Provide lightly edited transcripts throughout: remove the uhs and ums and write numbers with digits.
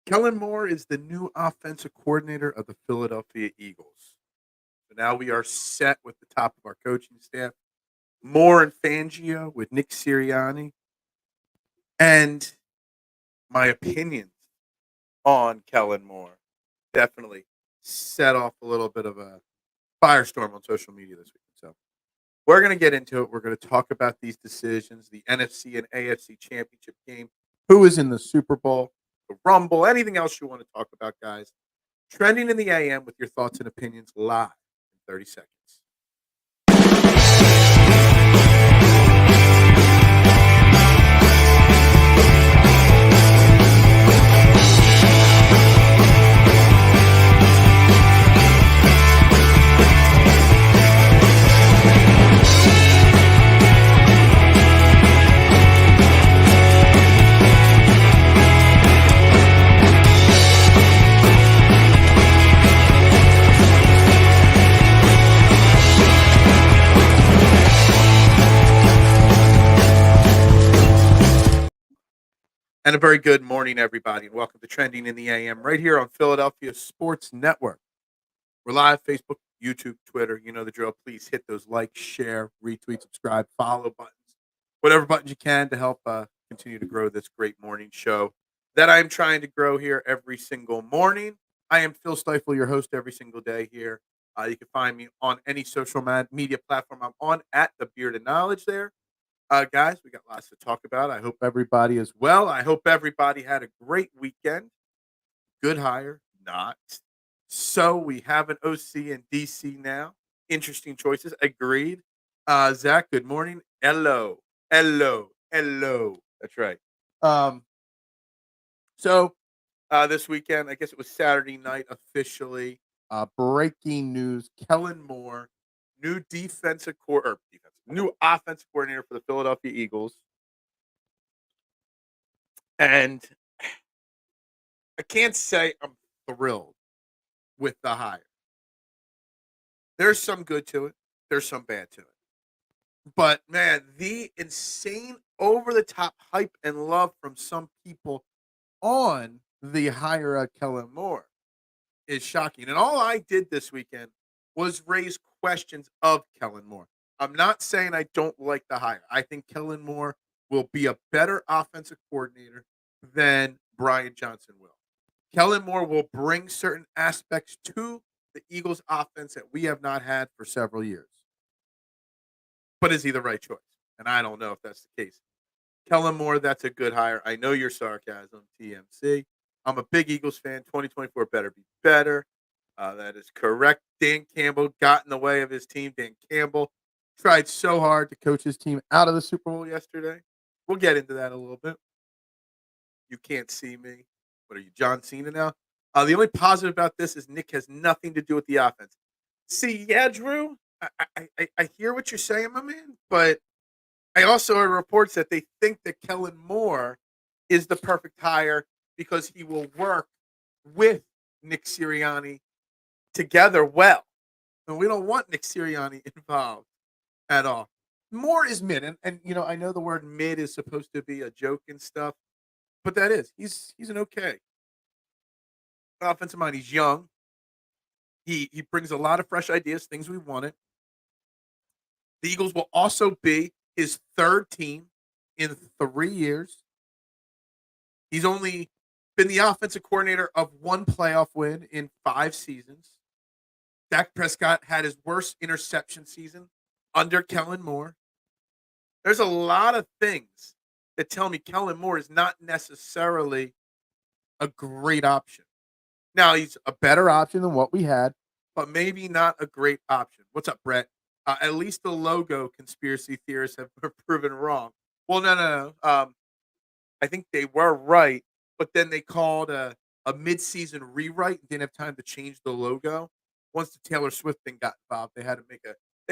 Kellen Moore is the new offensive coordinator of the Philadelphia Eagles. So now we are set with the top of our coaching staff. Moore and Fangio with Nick Sirianni. And my opinions on Kellen Moore definitely set off a little bit of a firestorm on social media this week. So we're going to get into it. We're going to talk about these decisions, the NFC and AFC championship game, who is in the Super Bowl, the Rumble, anything else you want to talk about, guys. Trending in the AM with your thoughts and opinions live in 30 seconds. And a very good morning, everybody, and welcome to Trending in the AM right here on Philadelphia Sports Network. We're live, Facebook, YouTube, Twitter. You know the drill. Please hit those like, share, retweet, subscribe, follow buttons, whatever buttons you can to help continue to grow this great morning show that I'm trying to grow here every single morning. I am Phil Stiefel, your host every single day here. You can find me on any social media platform I'm on at The Beard of Knowledge there. Guys, we got lots to talk about. I hope everybody is well. I hope everybody had a great weekend. Good hire, not. So we have an OC in DC now. Interesting choices. Agreed. Zach, good morning. Hello. That's right. So this weekend, I guess it was Saturday night officially. Breaking news: Kellen Moore, new new offensive coordinator for the Philadelphia Eagles. And I can't say I'm thrilled with the hire. There's some good to it. There's some bad to it. But, man, the insane over-the-top hype and love from some people on the hire of Kellen Moore is shocking. And all I did this weekend was raise questions of Kellen Moore. I'm not saying I don't like the hire. I think Kellen Moore will be a better offensive coordinator than Brian Johnson will. Kellen Moore will bring certain aspects to the Eagles offense that we have not had for several years. But is he the right choice? And I don't know if that's the case. Kellen Moore, that's a good hire. I know your sarcasm, TMC. I'm a big Eagles fan. 2024 better be better. That is correct. Dan Campbell got in the way of his team. Dan Campbell tried so hard to coach his team out of the Super Bowl yesterday. We'll get into that a little bit. You can't see me. What are you, John Cena now? The only positive about this is Nick has nothing to do with the offense. See, yeah, Drew, I hear what you're saying, my man, but I also heard reports that they think that Kellen Moore is the perfect hire because he will work with Nick Sirianni together well. And we don't want Nick Sirianni involved at all. Moore is mid, and you know, I know the word mid is supposed to be a joke and stuff, but that is. He's an okay offensive mind. He's young. He brings a lot of fresh ideas, things we wanted. The Eagles will also be his third team in 3 years. He's only been the offensive coordinator of one playoff win in 5 seasons. Dak Prescott had his worst interception season under Kellen Moore. There's a lot of things that tell me Kellen Moore is not necessarily a great option. Now, he's a better option than what we had, but maybe not a great option. What's up, Brett? At least the logo conspiracy theorists have proven wrong. Well, no. I think they were right, but then they called a mid-season rewrite and didn't have time to change the logo. Once the Taylor Swift thing got involved, they had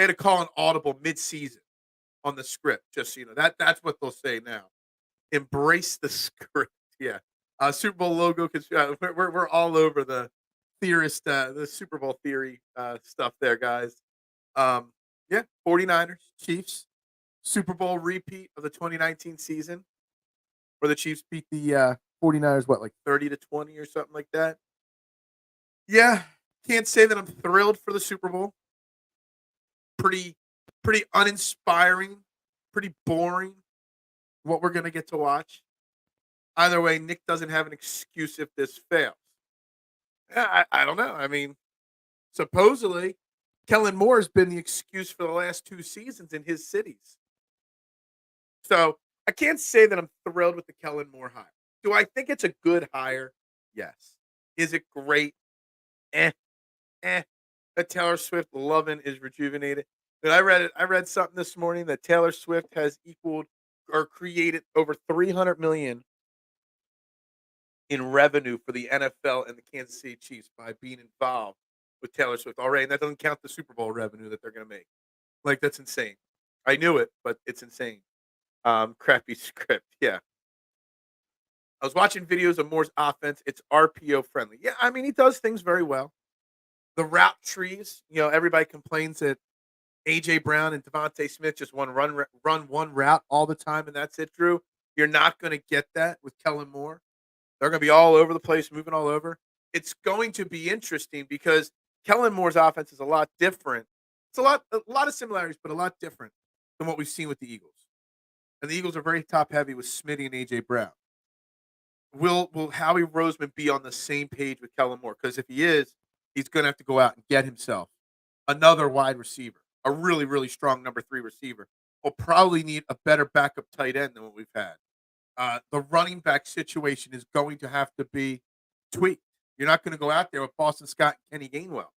to call an audible mid-season on the script. Just so you know, that's what they'll say now. Embrace the script. Yeah. Super Bowl logo. We're all over the theorist, the Super Bowl theory stuff there, guys. Yeah, 49ers, Chiefs, Super Bowl repeat of the 2019 season, where the Chiefs beat the 49ers, what, like 30-20 or something like that? Yeah, can't say that I'm thrilled for the Super Bowl. Pretty uninspiring, pretty boring what we're going to get to watch. Either way, Nick doesn't have an excuse if this fails. Yeah, I don't know. I mean, supposedly, Kellen Moore has been the excuse for the last 2 seasons in his cities. So I can't say that I'm thrilled with the Kellen Moore hire. Do I think it's a good hire? Yes. Is it great? Eh, That Taylor Swift loving is rejuvenated. But I read something this morning that Taylor Swift has equaled or created over 300 million in revenue for the NFL and the Kansas City Chiefs by being involved with Taylor Swift already. And that doesn't count the Super Bowl revenue that they're going to make. Like, that's insane. I knew it, but it's insane. Crappy script. Yeah. I was watching videos of Moore's offense. It's RPO friendly. Yeah, I mean, he does things very well. The route trees, everybody complains that AJ Brown and Devontae Smith just run one route all the time, and that's it, Drew. You're not going to get that with Kellen Moore. They're going to be all over the place, moving all over. It's going to be interesting because Kellen Moore's offense is a lot different. It's a lot of similarities, but a lot different than what we've seen with the Eagles. And the Eagles are very top heavy with Smitty and AJ Brown. Will Howie Roseman be on the same page with Kellen Moore? Because if he is, he's going to have to go out and get himself another wide receiver, a really, really strong number 3 receiver. We'll probably need a better backup tight end than what we've had. The running back situation is going to have to be tweaked. You're not going to go out there with Boston Scott and Kenny Gainwell,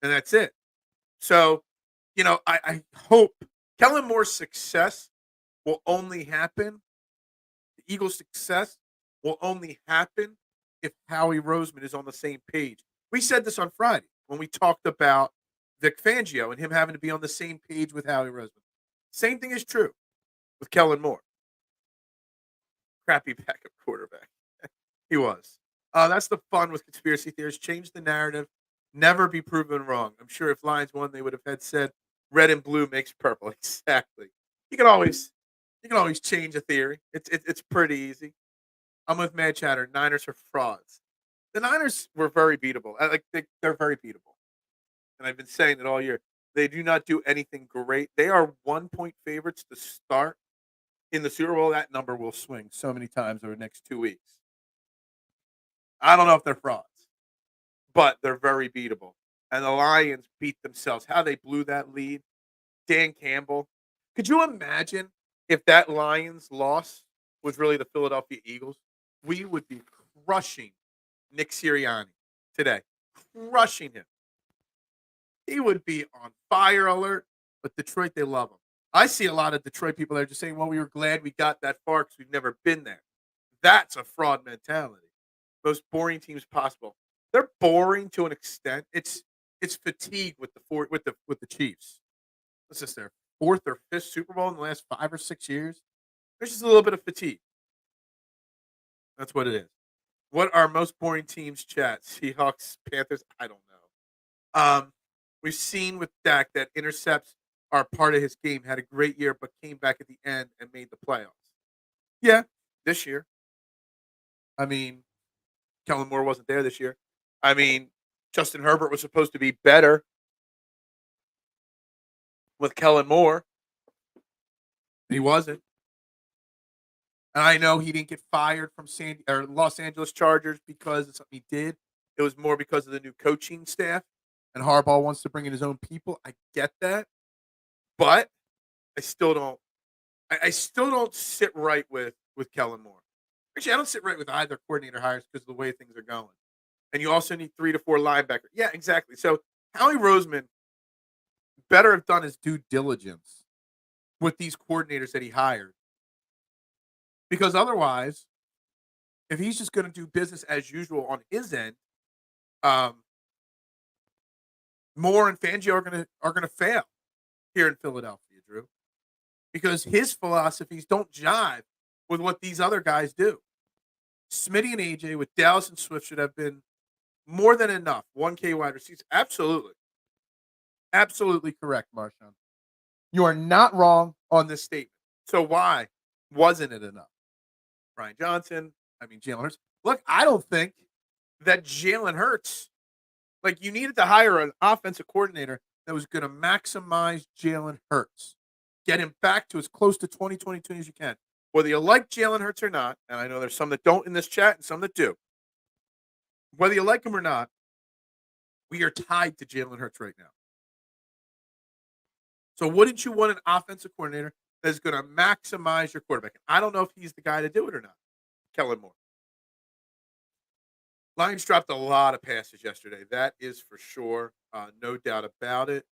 and that's it. So, I hope Kellen Moore's success will only happen. The Eagles' success will only happen if Howie Roseman is on the same page. We said this on Friday when we talked about VIc Fangio and him having to be on the same page with Howie Roseman. Same thing is true with Kellen Moore. Crappy backup quarterback. He was. That's the fun with conspiracy theories. Change the narrative. Never be proven wrong. I'm sure if Lions won, they would have had said red and blue makes purple. Exactly. You can always change a theory. It's pretty easy. I'm with Mad Chatter. Niners are frauds. The Niners were very beatable. They're very beatable. And I've been saying it all year. They do not do anything great. They are 1-point favorites to start in the Super Bowl. That number will swing so many times over the next 2 weeks. I don't know if they're frauds, but they're very beatable. And the Lions beat themselves. How they blew that lead. Dan Campbell. Could you imagine if that Lions loss was really the Philadelphia Eagles? We would be crushing Nick Sirianni today. Crushing him. He would be on fire alert, but Detroit, they love him. I see a lot of Detroit people that are just saying, well, we were glad we got that far because we've never been there. That's a fraud mentality. Most boring teams possible. They're boring to an extent. It's fatigue with the Chiefs. What's this, their 4th or 5th Super Bowl in the last 5 or 6 years? There's just a little bit of fatigue. That's what it is. What are most boring teams, chat? Seahawks, Panthers? I don't know. We've seen with Dak that intercepts are part of his game. Had a great year, but came back at the end and made the playoffs. Yeah, this year. I mean, Kellen Moore wasn't there this year. I mean, Justin Herbert was supposed to be better with Kellen Moore. He wasn't. And I know he didn't get fired from Los Angeles Chargers because of something he did. It was more because of the new coaching staff. And Harbaugh wants to bring in his own people. I get that. But I still don't sit right with Kellen Moore. Actually, I don't sit right with either coordinator hires because of the way things are going. And you also need 3 to 4 linebackers. Yeah, exactly. So Howie Roseman better have done his due diligence with these coordinators that he hired. Because otherwise, if he's just going to do business as usual on his end, Moore and Fangio are gonna fail here in Philadelphia, Drew. Because his philosophies don't jive with what these other guys do. Smitty and AJ with Dallas and Swift should have been more than enough. 1K wide receivers. Absolutely. Absolutely correct, Marshawn. You are not wrong on this statement. So why wasn't it enough? Brian Johnson, Jalen Hurts. Look, I don't think that Jalen Hurts, like, you needed to hire an offensive coordinator that was going to maximize Jalen Hurts, get him back to as close to 2022 as you can. Whether you like Jalen Hurts or not, and I know there's some that don't in this chat and some that do, whether you like him or not, we are tied to Jalen Hurts right now. So wouldn't you want an offensive coordinator that's going to maximize your quarterback? I don't know if he's the guy to do it or not. Kellen Moore. Lions dropped a lot of passes yesterday. That is for sure. No doubt about it.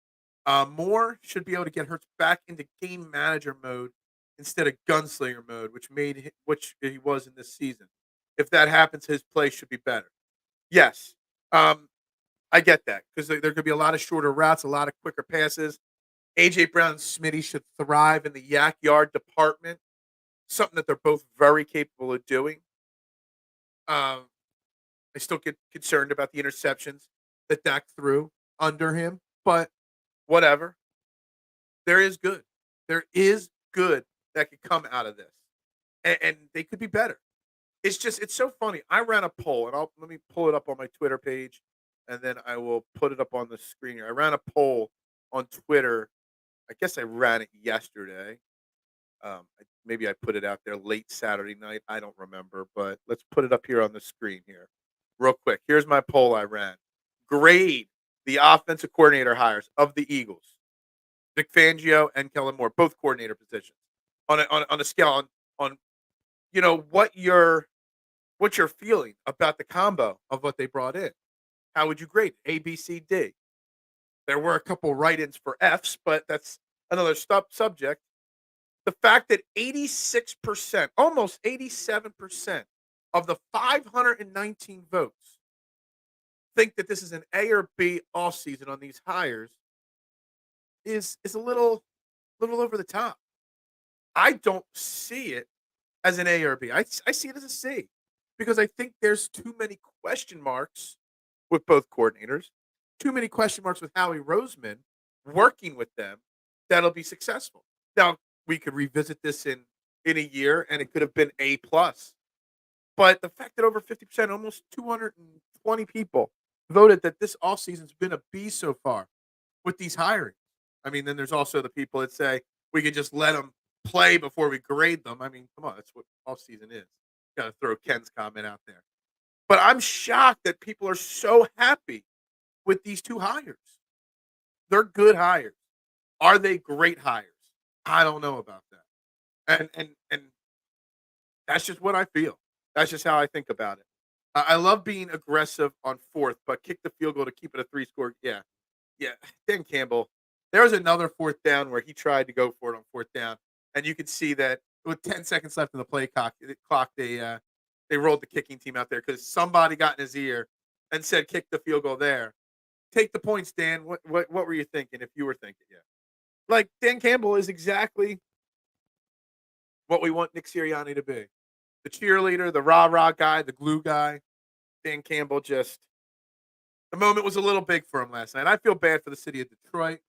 Moore should be able to get Hurts back into game manager mode instead of gunslinger mode, which he was in this season. If that happens, his play should be better. Yes, I get that because there could be a lot of shorter routes, a lot of quicker passes. AJ Brown and Smitty should thrive in the yak yard department, something that they're both very capable of doing. I still get concerned about the interceptions that Dak threw under him, but whatever. There is good. There is good that could come out of this, and they could be better. It's so funny. I ran a poll, and let me pull it up on my Twitter page, and then I will put it up on the screen here. I ran a poll on Twitter. I guess I ran it yesterday. Maybe I put it out there late Saturday night. I don't remember, but let's put it up here on the screen here, real quick. Here's my poll I ran. Grade the offensive coordinator hires of the Eagles: VIc Fangio and Kellen Moore, both coordinator positions, on a scale on what you're feeling about the combo of what they brought in. How would you grade it? A, B, C, D? There were a couple write-ins for Fs, but that's another subject. The fact that 86%, almost 87% of the 519 votes think that this is an A or B all season on these hires is a little over the top. I don't see it as an A or B. I see it as a C because I think there's too many question marks with both coordinators, too many question marks with Howie Roseman working with them that'll be successful. Now, we could revisit this in a year and it could have been A plus. But the fact that over 50%, almost 220 people voted that this offseason's been a B so far with these hirings. I mean, then there's also the people that say we could just let them play before we grade them. I mean, come on, that's what offseason is. Got to throw Ken's comment out there. But I'm shocked that people are so happy with these two hires. They're good hires. Are they great hires? I don't know about that. And that's just what I feel. That's just how I think about it. I love being aggressive on fourth, but kick the field goal to keep it a 3-score. Yeah. Yeah. Dan Campbell. There was another fourth down where he tried to go for it on fourth down. And you could see that with 10 seconds left in the play clock, they rolled the kicking team out there because somebody got in his ear and said, kick the field goal there. Take the points, Dan. What were you thinking if you were thinking? Yeah. Like, Dan Campbell is exactly what we want Nick Sirianni to be. The cheerleader, the rah-rah guy, the glue guy. Dan Campbell the moment was a little big for him last night. I feel bad for the city of Detroit.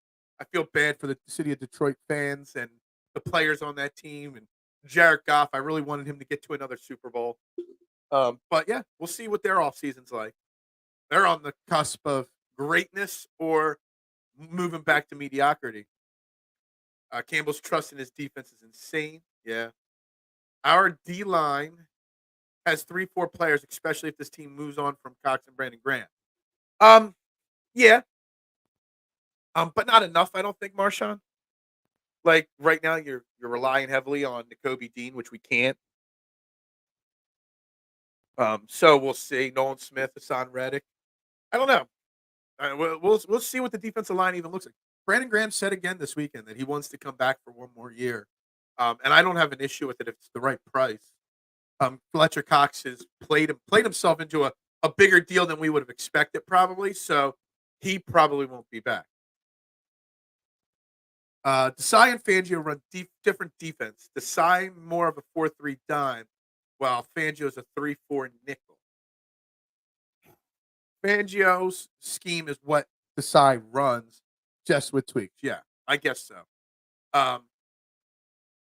I feel bad for the city of Detroit fans and the players on that team. And Jared Goff, I really wanted him to get to another Super Bowl. But, yeah, we'll see what their offseason's like. They're on the cusp of greatness or moving back to mediocrity. Campbell's trust in his defense is insane. Yeah. Our D-line has 3-4 players, especially if this team moves on from Cox and Brandon Graham. Yeah. But not enough, I don't think, Marshawn. Like, right now, you're relying heavily on Nakobe Dean, which we can't. So we'll see. Nolan Smith, Hassan Reddick. I don't know. We'll see what the defensive line even looks like. Brandon Graham said again this weekend that he wants to come back for one more year. And I don't have an issue with it if it's the right price. Fletcher Cox has played himself into a bigger deal than we would have expected, probably. So he probably won't be back. Desai and Fangio run different defense. Desai more of a 4-3 dime, while Fangio is a 3-4 nickel. Fangio's scheme is what Desai runs, just with tweaks. Yeah, I guess so.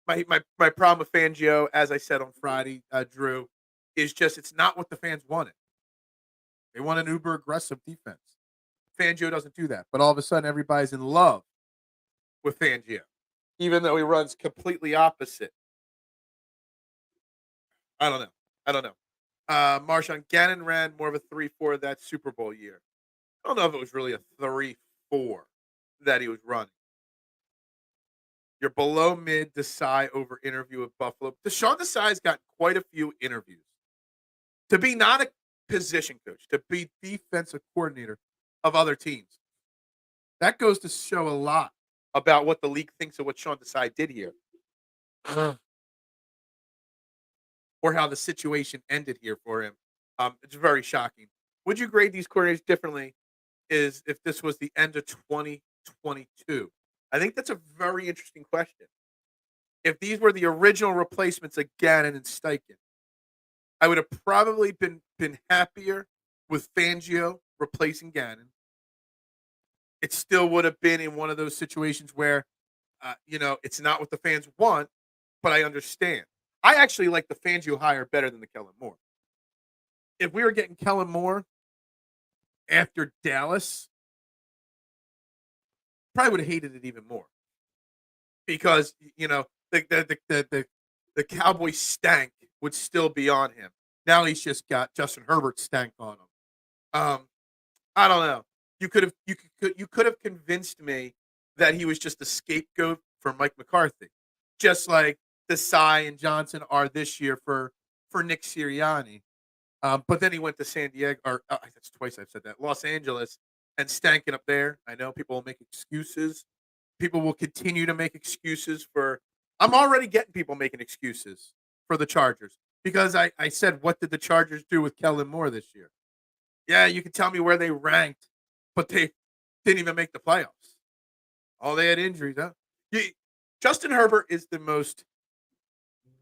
My problem with Fangio, as I said on Friday, Drew, is just it's not what the fans wanted. They want an uber aggressive defense. Fangio doesn't do that, but all of a sudden everybody's in love with Fangio, even though he runs completely opposite. I don't know. I don't know. Marshawn Gannon ran more of a 3-4 that Super Bowl year. I don't know if it was really a 3-4 that he was running. You're below mid Desai over interview with Buffalo. Deshaun Desai's got quite a few interviews. To be not a position coach, to be defensive coordinator of other teams. That goes to show a lot about what the league thinks of what Sean Desai did here. Or how the situation ended here for him. It's very shocking. Would you grade these coordinators differently is if this was the end of 2022? I think that's a very interesting question. If these were the original replacements of Gannon and Steichen, I would have probably been happier with Fangio replacing Gannon. It still would have been in one of those situations where, it's not what the fans want, but I understand. I actually like the Fangio hire better than the Kellen Moore. If we were getting Kellen Moore after Dallas, probably would have hated it even more because the Cowboy stank would still be on him. Now he's just got Justin Herbert stank on him. I don't know. You could have convinced me that he was just a scapegoat for Mike McCarthy, just like Desai and Johnson are this year for Nick Sirianni. But then he went to San Diego, or that's twice I've said that, Los Angeles, and stanking up there. I know people will make excuses. People will continue to make excuses for. I'm already getting people making excuses for the Chargers because I said, what did the Chargers do with Kellen Moore this year? Yeah, you can tell me where they ranked, but they didn't even make the playoffs. Oh, they had injuries, huh? Justin Herbert is the most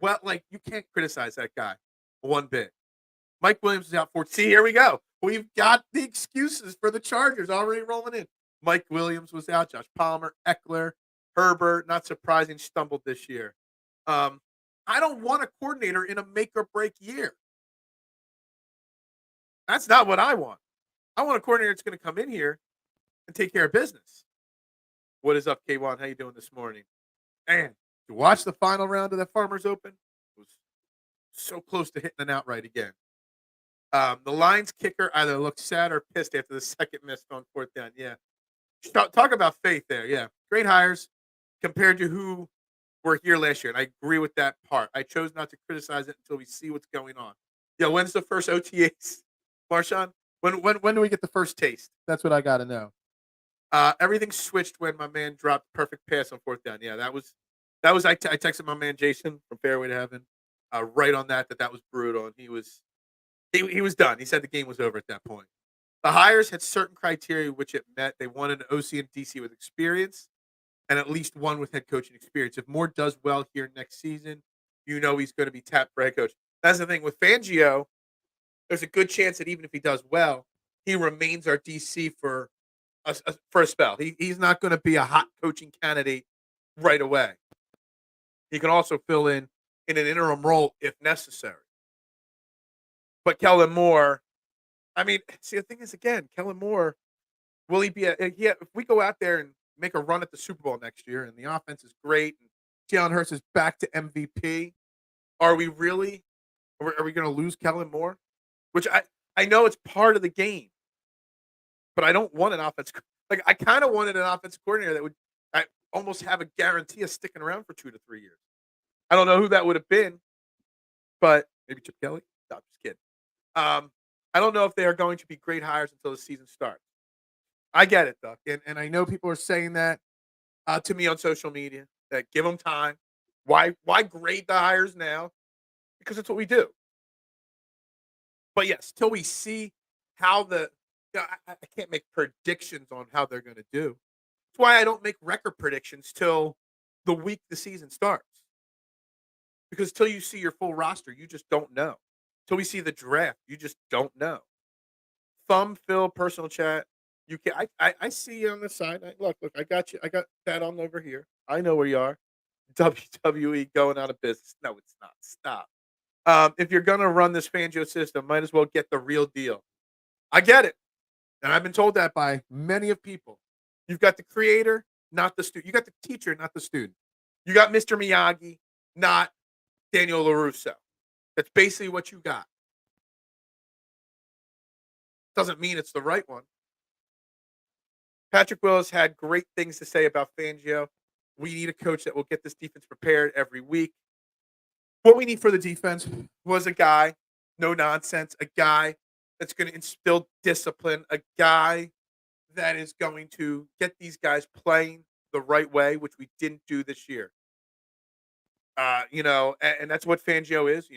you can't criticize that guy one bit. Mike Williams is out for. See, here we go. We've got the excuses for the Chargers already rolling in. Mike Williams was out. Josh Palmer, Eckler, Herbert. Not surprising, stumbled this year. I don't want a coordinator in a make or break year. That's not what I want. I want a coordinator that's going to come in here and take care of business. What is up, K1? How you doing this morning? Man, you watch the final round of the Farmers Open? It was so close to hitting an outright again. The Lions kicker either looked sad or pissed after the second missed on fourth down. Yeah. Talk about faith there. Yeah. Great hires compared to who were here last year. And I agree with that part. I chose not to criticize it until we see what's going on. Yeah. When's the first OTAs, Marshawn? When do we get the first taste? That's what I got to know. Everything switched when my man dropped perfect pass on fourth down. Yeah, that was. I texted my man Jason from Fairway to Heaven, right on that was brutal, and he was done. He said the game was over at that point. The hires had certain criteria which it met. They wanted an OC and DC with experience, and at least one with head coaching experience. If Moore does well here next season, he's going to be tapped for head coach. That's the thing with Fangio. There's a good chance that even if he does well, he remains our DC for a spell. He's not going to be a hot coaching candidate right away. He can also fill in an interim role if necessary. But Kellen Moore, I mean, see, the thing is, again, Kellen Moore, will he be if we go out there and make a run at the Super Bowl next year and the offense is great and Jalen Hurts is back to MVP, are we going to lose Kellen Moore? Which I know it's part of the game, but I don't want an offense. I kind of wanted an offensive coordinator that would almost have a guarantee of sticking around for 2 to 3 years. I don't know who that would have been, but maybe Chip Kelly. No, I'm just kidding. I don't know if they are going to be great hires until the season starts. I get it, Duck, and I know people are saying that to me on social media, that give them time. Why grade the hires now? Because it's what we do. But yes, till we see how I can't make predictions on how they're going to do. That's why I don't make record predictions till the week the season starts. Because till you see your full roster, you just don't know. Till we see the draft, you just don't know. Thumb Phil personal chat. You can I see you on the side. Look, I got you. I got that on over here. I know where you are. WWE going out of business. No, it's not. Stop. If you're gonna run this Fangio system, might as well get the real deal. I get it, and I've been told that by many of people. You've got the creator, not the student. You got the teacher, not the student. You got Mr. Miyagi, not Daniel LaRusso. That's basically what you got. Doesn't mean it's the right one. Patrick Willis had great things to say about Fangio. We need a coach that will get this defense prepared every week. What we need for the defense was a guy, no nonsense, a guy that's going to instill discipline, a guy that is going to get these guys playing the right way, which we didn't do this year. And that's what Fangio is.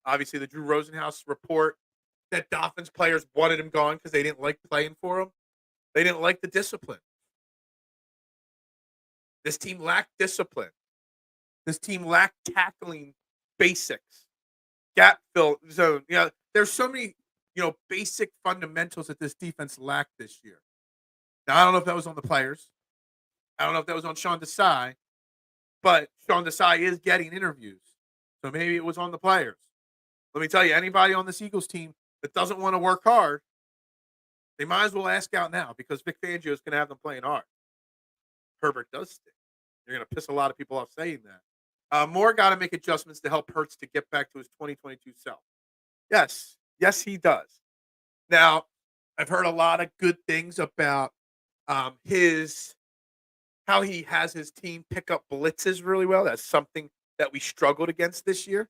Obviously the Drew Rosenhaus report that Dolphins players wanted him gone because they didn't like playing for him. They didn't like the discipline. This team lacked discipline. This team lacked tackling basics, gap fill zone. There's so many, basic fundamentals that this defense lacked this year. Now, I don't know if that was on the players. I don't know if that was on Sean Desai, but Sean Desai is getting interviews. So maybe it was on the players. Let me tell you, anybody on this Eagles team that doesn't want to work hard, they might as well ask out now because Vic Fangio is going to have them playing hard. Herbert does stink. You're going to piss a lot of people off saying that. Moore got to make adjustments to help Hurts to get back to his 2022 self. Yes, he does. Now, I've heard a lot of good things about how he has his team pick up blitzes really well. That's something that we struggled against this year.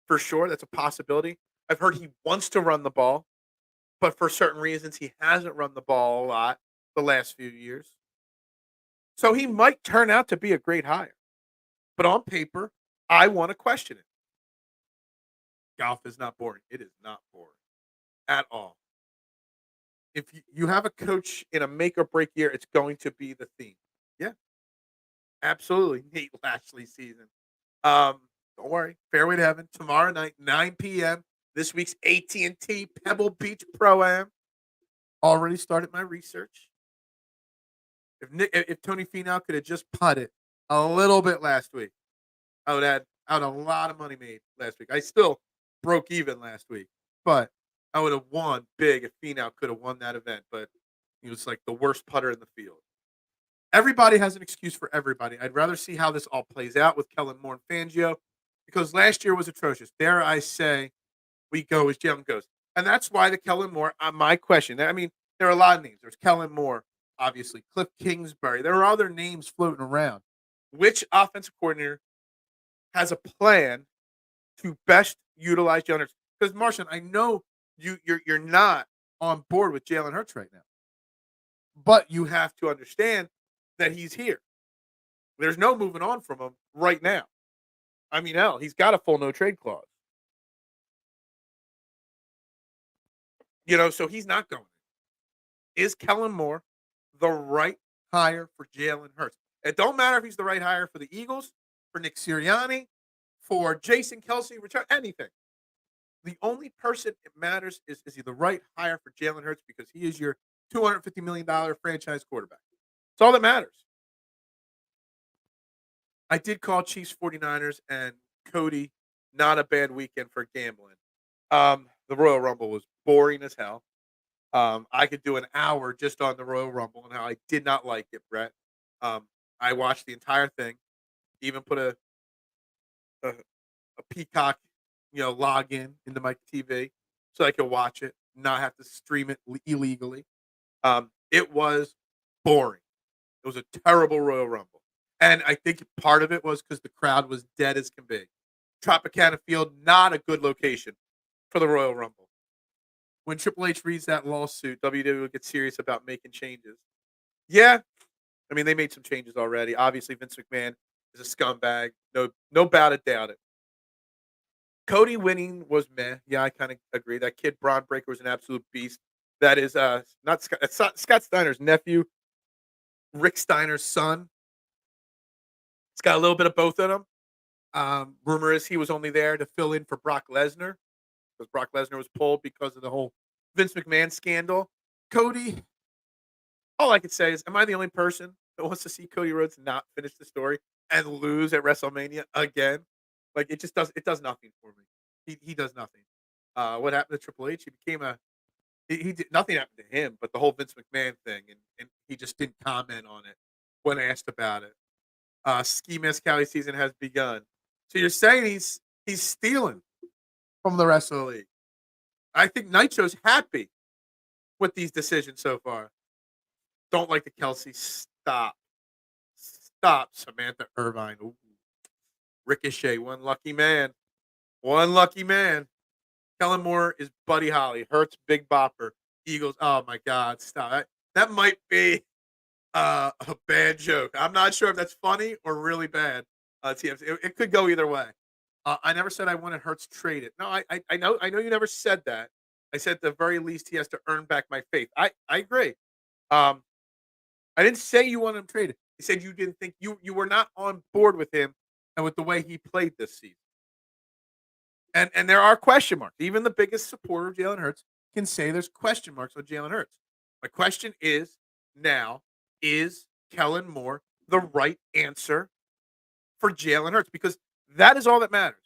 For sure, that's a possibility. I've heard he wants to run the ball, but for certain reasons, he hasn't run the ball a lot the last few years. So he might turn out to be a great hire. But on paper, I want to question it. Golf is not boring. It is not boring at all. If you have a coach in a make or break year, it's going to be the theme. Yeah, absolutely. Nate Lashley season. Don't worry. Fairway to Heaven tomorrow night, 9 p.m. This week's AT&T Pebble Beach Pro-Am. Already started my research. If Tony Finau could have just putted a little bit last week, I would have had a lot of money made last week. I still broke even last week, but I would have won big if Finau could have won that event. But he was like the worst putter in the field. Everybody has an excuse for everybody. I'd rather see how this all plays out with Kellen Moore and Fangio because last year was atrocious. Dare I say, we go as Jalen goes. And that's why the Kellen Moore, my question, I mean, there are a lot of names. There's Kellen Moore, obviously, Cliff Kingsbury. There are other names floating around. Which offensive coordinator has a plan to best utilize Jalen Hurts? Because, Martian, I know you're not on board with Jalen Hurts right now. But you have to understand that he's here. There's no moving on from him right now. I mean, hell, he's got a full no-trade clause. So he's not going. Is Kellen Moore the right hire for Jalen Hurts? It don't matter if he's the right hire for the Eagles, for Nick Sirianni, for Jason Kelce, return anything. The only person it matters is he the right hire for Jalen Hurts because he is your $250 million franchise quarterback. That's all that matters. I did call Chiefs 49ers and Cody not a bad weekend for gambling. The Royal Rumble was boring as hell. I could do an hour just on the Royal Rumble and how I did not like it, Brett. I watched the entire thing, even put a Peacock, login into my TV so I could watch it, not have to stream it illegally. It was boring. It was a terrible Royal Rumble. And I think part of it was because the crowd was dead as can be. Tropicana Field, not a good location for the Royal Rumble. When Triple H reads that lawsuit, WWE will get serious about making changes. Yeah, I mean, they made some changes already. Obviously, Vince McMahon is a scumbag. No doubt it. Cody winning was meh. Yeah, I kind of agree. That kid, Braun Breaker, was an absolute beast. That is not Scott, it's Scott Steiner's nephew, Rick Steiner's son. It's got a little bit of both in him. Rumor is he was only there to fill in for Brock Lesnar because Brock Lesnar was pulled because of the whole Vince McMahon scandal. Cody, all I could say is, am I the only person that wants to see Cody Rhodes not finish the story and lose at WrestleMania again? Like, it does nothing for me. He does nothing. What happened to Triple H? He became a he did nothing happened to him, but the whole Vince McMahon thing, and he just didn't comment on it when asked about it. Ski Mask Cali season has begun. So you're saying he's stealing from the rest of the league? I think Nitro's happy with these decisions so far. Don't like the Kelce. Stop, Samantha Irvine. Ooh. Ricochet, one lucky man. One lucky man. Kellen Moore is Buddy Holly. Hurts, Big Bopper. Eagles. Oh my God, stop. That might be a bad joke. I'm not sure if that's funny or really bad. TMC. It could go either way. I never said I wanted Hurts traded. No, I know you never said that. I said at the very least he has to earn back my faith. I agree. Um, I didn't say you want him traded. You said you didn't think you were not on board with him and with the way he played this season. And there are question marks. Even the biggest supporter of Jalen Hurts can say there's question marks on Jalen Hurts. My question is now, is Kellen Moore the right answer for Jalen Hurts? Because that is all that matters.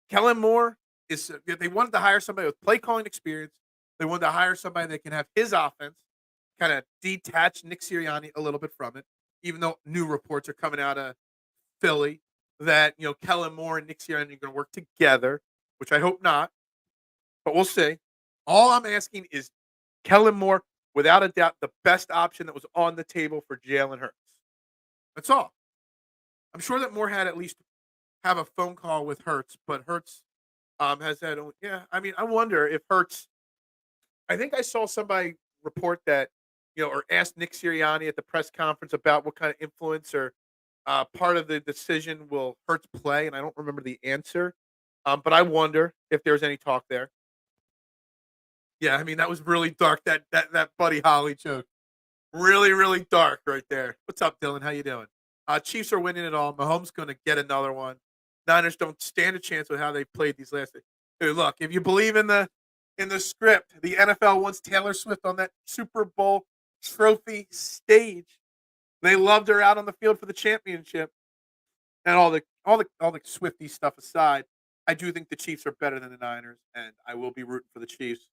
Kellen Moore is they wanted to hire somebody with play calling experience. They wanted to hire somebody that can have his offense kind of detach Nick Sirianni a little bit from it, even though new reports are coming out of Philly that Kellen Moore and Nick Sirianni are going to work together, which I hope not, but we'll see. All I'm asking is Kellen Moore, without a doubt, the best option that was on the table for Jalen Hurts. That's all. I'm sure that Moore had at least have a phone call with Hurts, but Hurts has had. Yeah, I mean, I wonder if Hurts. I think I saw somebody report that, or asked Nick Sirianni at the press conference about what kind of influence or part of the decision will Hurts play, and I don't remember the answer. But I wonder if there's any talk there. Yeah, I mean that was really dark. That Buddy Holly joke, really really dark right there. What's up, Dylan? How you doing? Chiefs are winning it all. Mahomes going to get another one. Niners don't stand a chance with how they played these last. Dude, look, if you believe in the script, the NFL wants Taylor Swift on that Super Bowl trophy stage. They loved her out on the field for the championship. And all the Swifty stuff aside, I do think the Chiefs are better than the Niners, and I will be rooting for the Chiefs.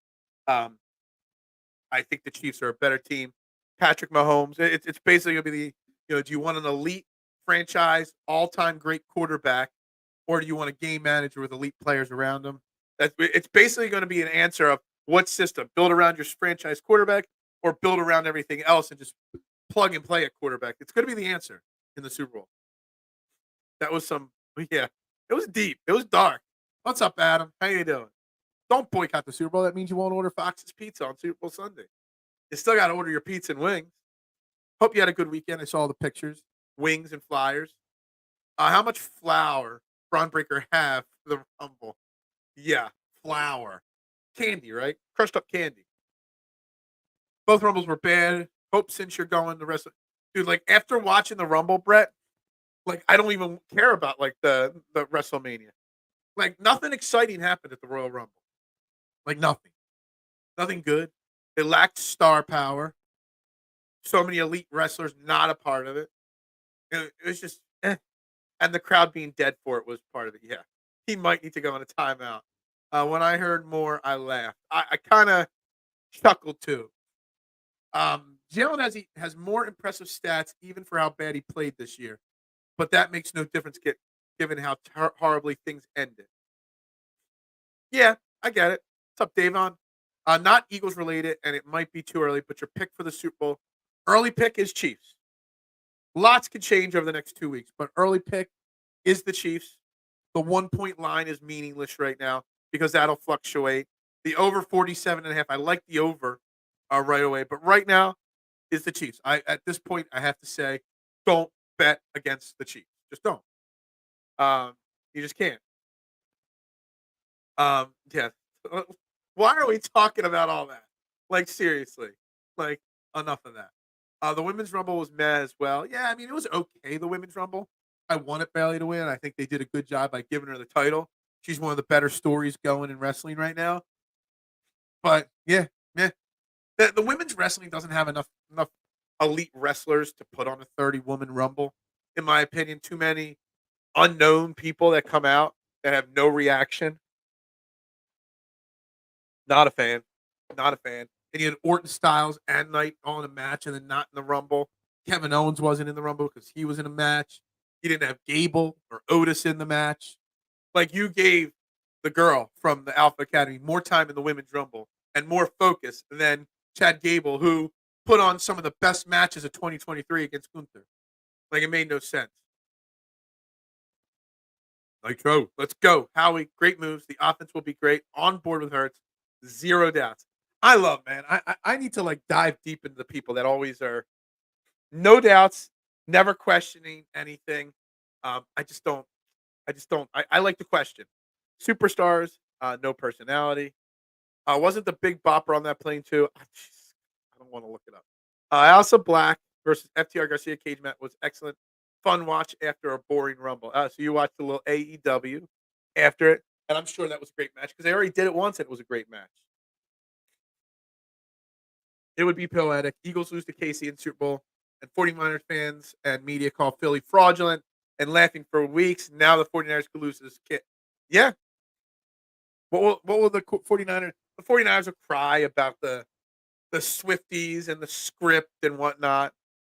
Um, I think the Chiefs are a better team. Patrick Mahomes, it's basically going to be do you want an elite franchise, all-time great quarterback, or do you want a game manager with elite players around him? It's basically going to be an answer of what system, build around your franchise quarterback or build around everything else and just plug and play at quarterback. It's going to be the answer in the Super Bowl. That was yeah, it was deep. It was dark. What's up, Adam? How you doing? Don't boycott the Super Bowl. That means you won't order Fox's Pizza on Super Bowl Sunday. You still got to order your pizza and wings. Hope you had a good weekend. I saw all the pictures, wings and flyers. How much flour Braun Breaker have for the Rumble? Yeah, flour. Candy, right? Crushed up candy. Both Rumbles were bad. Hope since you're going the rest of dude, like after watching the Rumble, Brett, like I don't even care about like the WrestleMania. Like nothing exciting happened at the Royal Rumble. Like nothing. Nothing good. It lacked star power. So many elite wrestlers not a part of it. It was just and the crowd being dead for it was part of it. Yeah. He might need to go on a timeout. When I heard more, I laughed. I kind of chuckled too. Jalen has more impressive stats even for how bad he played this year, but that makes no difference given how horribly things ended. Yeah, I get it. What's up, Davon? Not Eagles related, and it might be too early, but your pick for the Super Bowl, early pick is Chiefs. Lots can change over the next 2 weeks, but early pick is the Chiefs. The 1 point line is meaningless right now because that'll fluctuate. The over 47.5, I like the over right away, but right now is the Chiefs. At this point, I have to say, don't bet against the Chiefs. Just don't. You just can't. Yeah. Why are we talking about all that? Like seriously, like enough of that. The women's rumble was meh as well. Yeah, I mean it was okay. The women's rumble. I wanted Bailey to win. I think they did a good job by giving her the title. She's one of the better stories going in wrestling right now. But yeah, yeah. The women's wrestling doesn't have enough elite wrestlers to put on a 30-woman rumble. In my opinion, too many unknown people that come out that have no reaction. Not a fan. Not a fan. And you had Orton Styles and Knight all in a match and then not in the Rumble. Kevin Owens wasn't in the Rumble because he was in a match. You didn't have Gable or Otis in the match. Like, you gave the girl from the Alpha Academy more time in the Women's Rumble and more focus than Chad Gable, who put on some of the best matches of 2023 against Gunther. Like, it made no sense. Nitro, let's go. Howie, great moves. The offense will be great. On board with Hurts. Zero doubts. I love, man. I need to like dive deep into the people that always are no doubts, never questioning anything. I just don't. I like to question. Superstars, no personality. Wasn't the big bopper on that plane too? I don't want to look it up. Alsa Black versus FTR Garcia cage match was excellent. Fun watch after a boring Rumble. So you watched a little AEW after it, and I'm sure that was a great match because they already did it once and it was a great match. It would be poetic. Eagles lose to KC in Super Bowl, and 49ers fans and media call Philly fraudulent and laughing for weeks. Now the 49ers could lose this kid. Yeah. What will the 49ers? The 49ers will cry about the Swifties and the script and whatnot.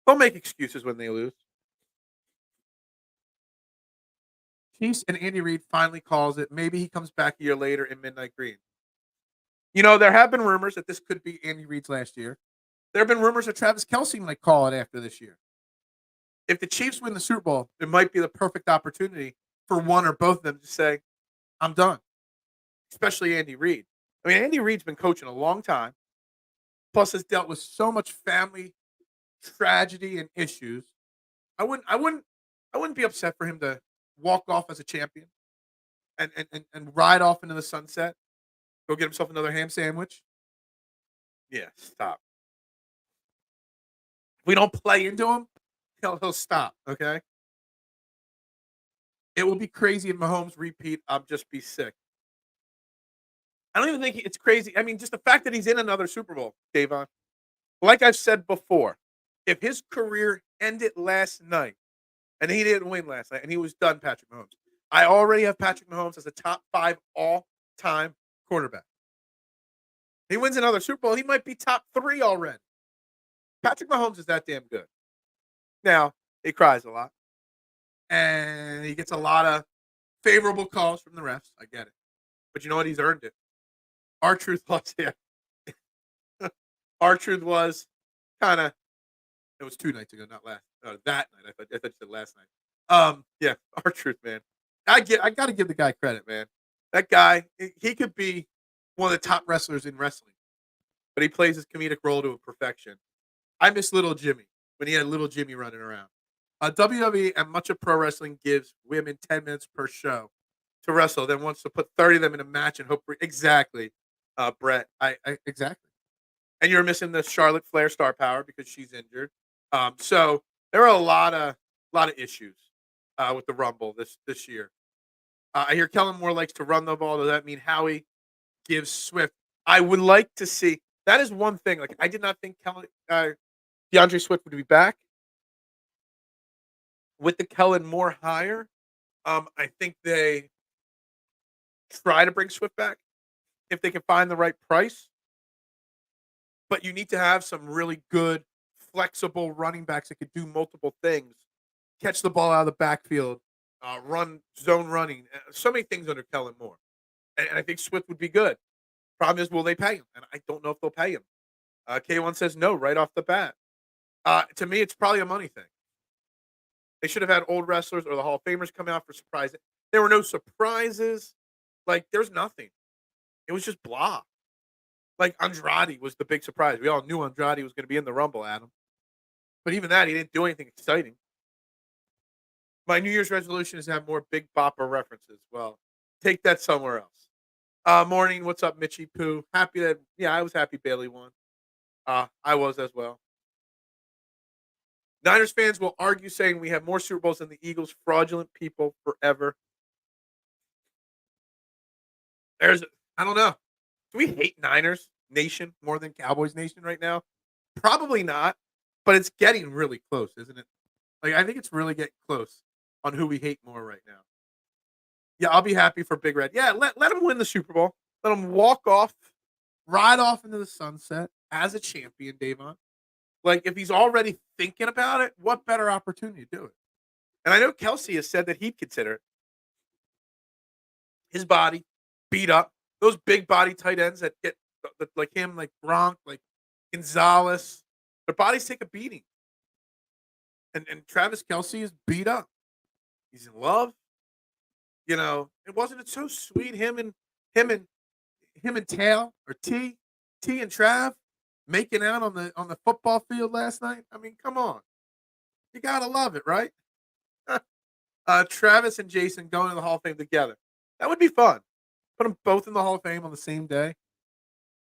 They'll make excuses when they lose. Chiefs and Andy Reid finally calls it. Maybe he comes back a year later in Midnight Green. You know, there have been rumors that this could be Andy Reid's last year. There have been rumors that Travis Kelce might call it after this year. If the Chiefs win the Super Bowl, it might be the perfect opportunity for one or both of them to say, I'm done. Especially Andy Reid. I mean, Andy Reid's been coaching a long time, plus has dealt with so much family tragedy and issues. I wouldn't be upset for him to walk off as a champion and ride off into the sunset. Go get himself another ham sandwich. Yeah, stop. If we don't play into him, he'll stop. Okay. It will be crazy if Mahomes repeat. I'll just be sick. I don't even think it's crazy. I mean, just the fact that he's in another Super Bowl, Davon. Like I've said before, if his career ended last night and he didn't win last night and he was done, Patrick Mahomes, I already have Patrick Mahomes as a top 5 all-time quarterback. He wins another Super Bowl, he might be top 3 already. Patrick Mahomes is that damn good. Now, he cries a lot. And he gets a lot of favorable calls from the refs. I get it. But you know what? He's earned it. Our truth was, yeah. Our truth was kind of, it was 2 nights ago, not last. That night. I thought you said last night. Yeah, our truth, man. I got to give the guy credit, man. That guy, he could be one of the top wrestlers in wrestling, but he plays his comedic role to a perfection. I miss Little Jimmy when he had Little Jimmy running around. WWE and much of pro wrestling gives women 10 minutes per show to wrestle, then wants to put 30 of them in a match and hope exactly, Brett. I exactly. And you're missing the Charlotte Flair star power because she's injured. So there are a lot of issues with the Rumble this year. I hear Kellen Moore likes to run the ball. Does that mean Howie gives Swift? I would like to see. That is one thing. Like, I did not think DeAndre Swift would be back. With the Kellen Moore hire, I think they try to bring Swift back if they can find the right price. But you need to have some really good, flexible running backs that could do multiple things. Catch the ball out of the backfield, run zone running. So many things under Kellen Moore. And I think Swift would be good. Problem is, will they pay him? And I don't know if they'll pay him. K1 says no right off the bat. To me, it's probably a money thing. They should have had old wrestlers or the Hall of Famers come out for surprises. There were no surprises. Like, there's nothing. It was just blah. Like, Andrade was the big surprise. We all knew Andrade was going to be in the Rumble, Adam. But even that, he didn't do anything exciting. My New Year's resolution is to have more Big Bopper references. Well, take that somewhere else. Morning, what's up, Mitchie Poo? Happy that, yeah, I was happy Bailey won. I was as well. Niners fans will argue saying we have more Super Bowls than the Eagles. Fraudulent people forever. I don't know. Do we hate Niners Nation more than Cowboys Nation right now? Probably not, but it's getting really close, isn't it? Like, I think it's really getting close on who we hate more right now. Yeah, I'll be happy for Big Red. Yeah, let him win the Super Bowl. Let him walk off ride off into the sunset as a champion, Davon. Like, if he's already thinking about it, what better opportunity to do it? And I know Kelce has said that he'd consider it. His body beat up. Those big body tight ends that get like him, like Gronk, like Gonzalez, their bodies take a beating. And Travis Kelce is beat up. He's in love. You know, it wasn't it so sweet him and him and Tal or T and Trav making out on the football field last night. I mean, come on, you gotta love it, right? Travis and Jason going to the Hall of Fame together. That would be fun. Put them both in the Hall of Fame on the same day.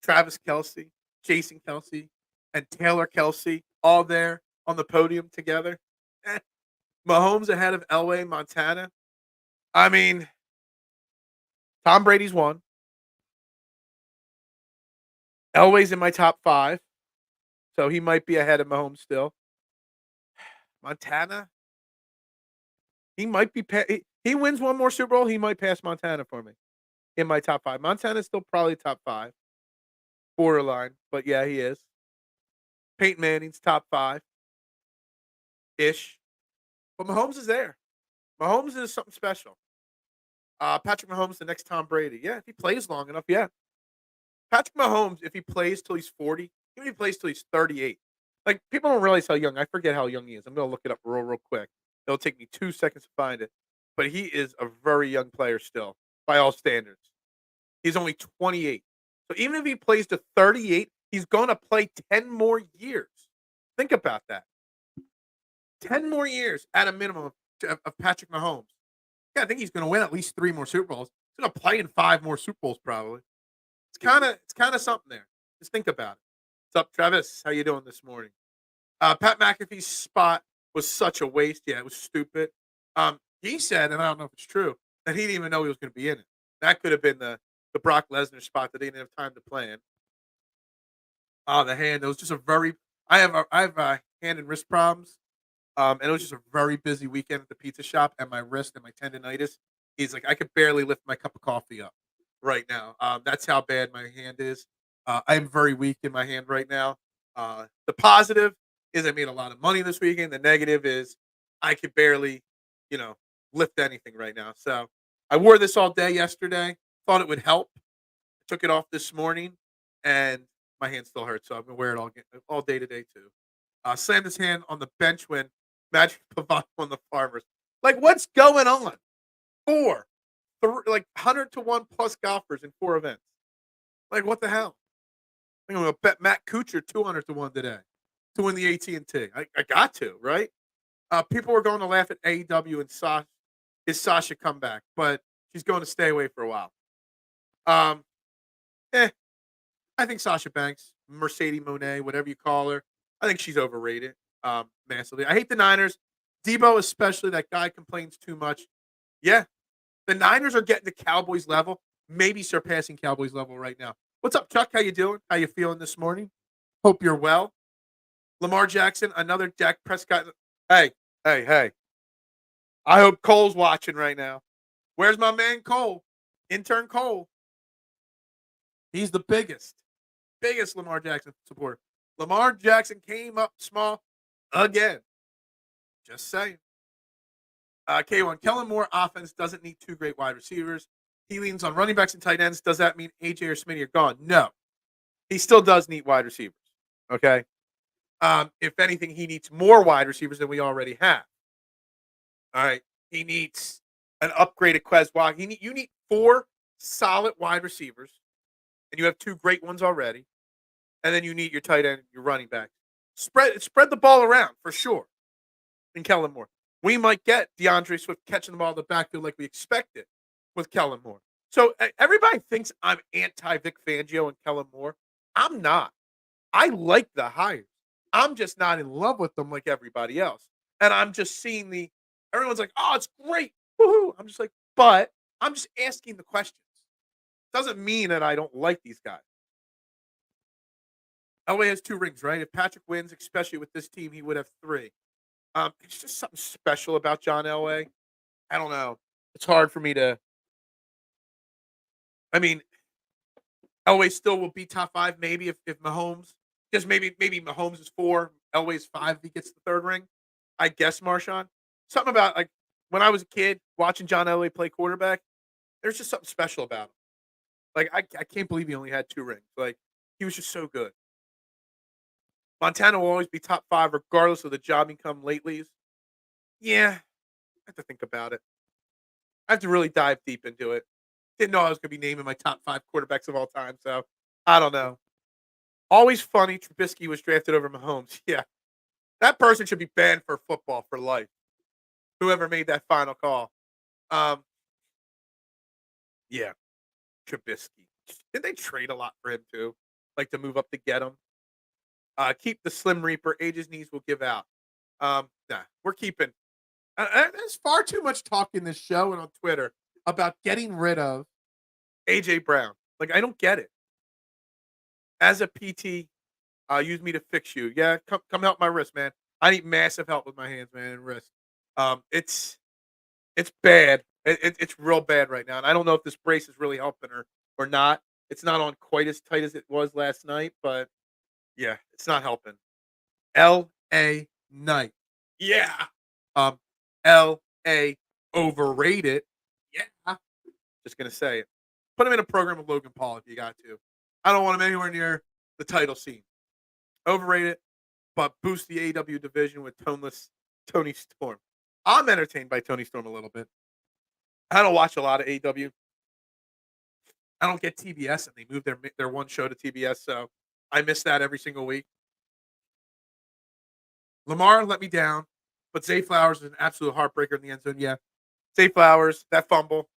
Travis Kelce, Jason Kelce, and Taylor Kelce all there on the podium together. Eh. Mahomes ahead of Elway, Montana. I mean, Tom Brady's won. Elway's in my top 5, so he might be ahead of Mahomes still. Montana, he might be. He wins one more Super Bowl, he might pass Montana for me in my top 5. Montana's still probably top 5, borderline, but yeah, he is. Peyton Manning's top 5 ish, but Mahomes is there. Mahomes is something special. Patrick Mahomes, the next Tom Brady. Yeah, if he plays long enough, yeah. Patrick Mahomes, if he plays till he's 40, even if he plays till he's 38. Like, people don't realize how young. I forget how young he is. I'm going to look it up real quick. It'll take me 2 seconds to find it. But he is a very young player still, by all standards. He's only 28. So even if he plays to 38, he's going to play 10 more years. Think about that. 10 more years at a minimum of Patrick Mahomes. Yeah, I think he's going to win at least 3 more Super Bowls. He's going to play in 5 more Super Bowls probably. It's kind of something there. Just think about it. What's up, Travis? How you doing this morning? Pat McAfee's spot was such a waste. Yeah, it was stupid. He said, and I don't know if it's true, that he didn't even know he was going to be in it. That could have been the Brock Lesnar spot that they didn't have time to plan. The hand. It was just a very. I have hand and wrist problems. And it was just a very busy weekend at the pizza shop, and my wrist and my tendonitis. He's like, I could barely lift my cup of coffee up right now. That's how bad my hand is. I am very weak in my hand right now. The positive is I made a lot of money this weekend. The negative is I could barely, lift anything right now. So I wore this all day yesterday. Thought it would help. Took it off this morning, and my hand still hurts. So I'm gonna wear it all day today too. Slammed his hand on the bench when Magic Pavano won the Farmers. Like, what's going on? 4, 3, like 100-1 plus golfers in 4 events. Like, what the hell? I'm gonna bet Matt Kuchar 200-1 today to win the AT&T. I got to, right? People were going to laugh at AEW and Sasha comeback, but she's going to stay away for a while. I think Sasha Banks, Mercedes Monet, whatever you call her, I think she's overrated massively. I hate the Niners. Debo especially, that guy complains too much. Yeah, the Niners are getting to Cowboys level, maybe surpassing Cowboys level right now. What's up, Chuck? How you doing? How you feeling this morning? Hope you're well. Lamar Jackson, another Dak Prescott. Hey. I hope Cole's watching right now. Where's my man Cole? Intern Cole. He's the biggest Lamar Jackson supporter. Lamar Jackson came up small again. Just saying. K1, Kellen Moore offense doesn't need 2 great wide receivers. He leans on running backs and tight ends. Does that mean AJ or Smitty are gone? No. He still does need wide receivers. Okay. If anything, he needs more wide receivers than we already have. All right. He needs an upgraded Quez Walker. You need 4 solid wide receivers, and you have 2 great ones already. And then you need your tight end, your running back. Spread the ball around for sure. In Kellen Moore, we might get DeAndre Swift catching the ball in the backfield like we expected with Kellen Moore. So everybody thinks I'm anti-Vic Fangio and Kellen Moore. I'm not. I like the hires. I'm just not in love with them like everybody else. And I'm just seeing everyone's like, oh, it's great. Woohoo. I'm just like, but I'm just asking the questions. Doesn't mean that I don't like these guys. Elway has 2 rings, right? If Patrick wins, especially with this team, he would have 3. It's just something special about John Elway. I don't know. It's hard for me to. I mean, Elway still will be top 5 maybe if Mahomes just maybe Mahomes is 4, Elway's 5 if he gets the 3rd ring. I guess Marshawn. Something about, like, when I was a kid watching John Elway play quarterback, there's just something special about him. Like, I can't believe he only had 2 rings. Like, he was just so good. Montana will always be top 5 regardless of the job income lately. Yeah, I have to think about it. I have to really dive deep into it. Didn't know I was gonna be naming my top 5 quarterbacks of all time, so I don't know. Always funny Trubisky was drafted over Mahomes. Yeah, that person should be banned for football for life. Whoever made that final call. Um, yeah, Trubisky. Did they trade a lot for him too? Like to move up to get him? Keep the Slim Reaper. Age's knees will give out. Nah, we're keeping. There's far too much talk in this show and on Twitter about getting rid of AJ Brown. Like, I don't get it. As a PT, use me to fix you. Yeah, come help my wrist, man. I need massive help with my hands, man, and wrist. It's bad. It's real bad right now, and I don't know if this brace is really helping her or not. It's not on quite as tight as it was last night, but yeah, it's not helping. L.A. Knight. Yeah. Um, L.A. overrated. Yeah. Just gonna say it. Put him in a program with Logan Paul if you got to. I don't want him anywhere near the title scene. Overrated, but boost the AW division with toneless Tony Storm. I'm entertained by Tony Storm a little bit. I don't watch a lot of AW. I don't get TBS, and they moved their one show to TBS, so I miss that every single week. Lamar let me down, but Zay Flowers is an absolute heartbreaker in the end zone. Yeah, Zay Flowers, that fumble.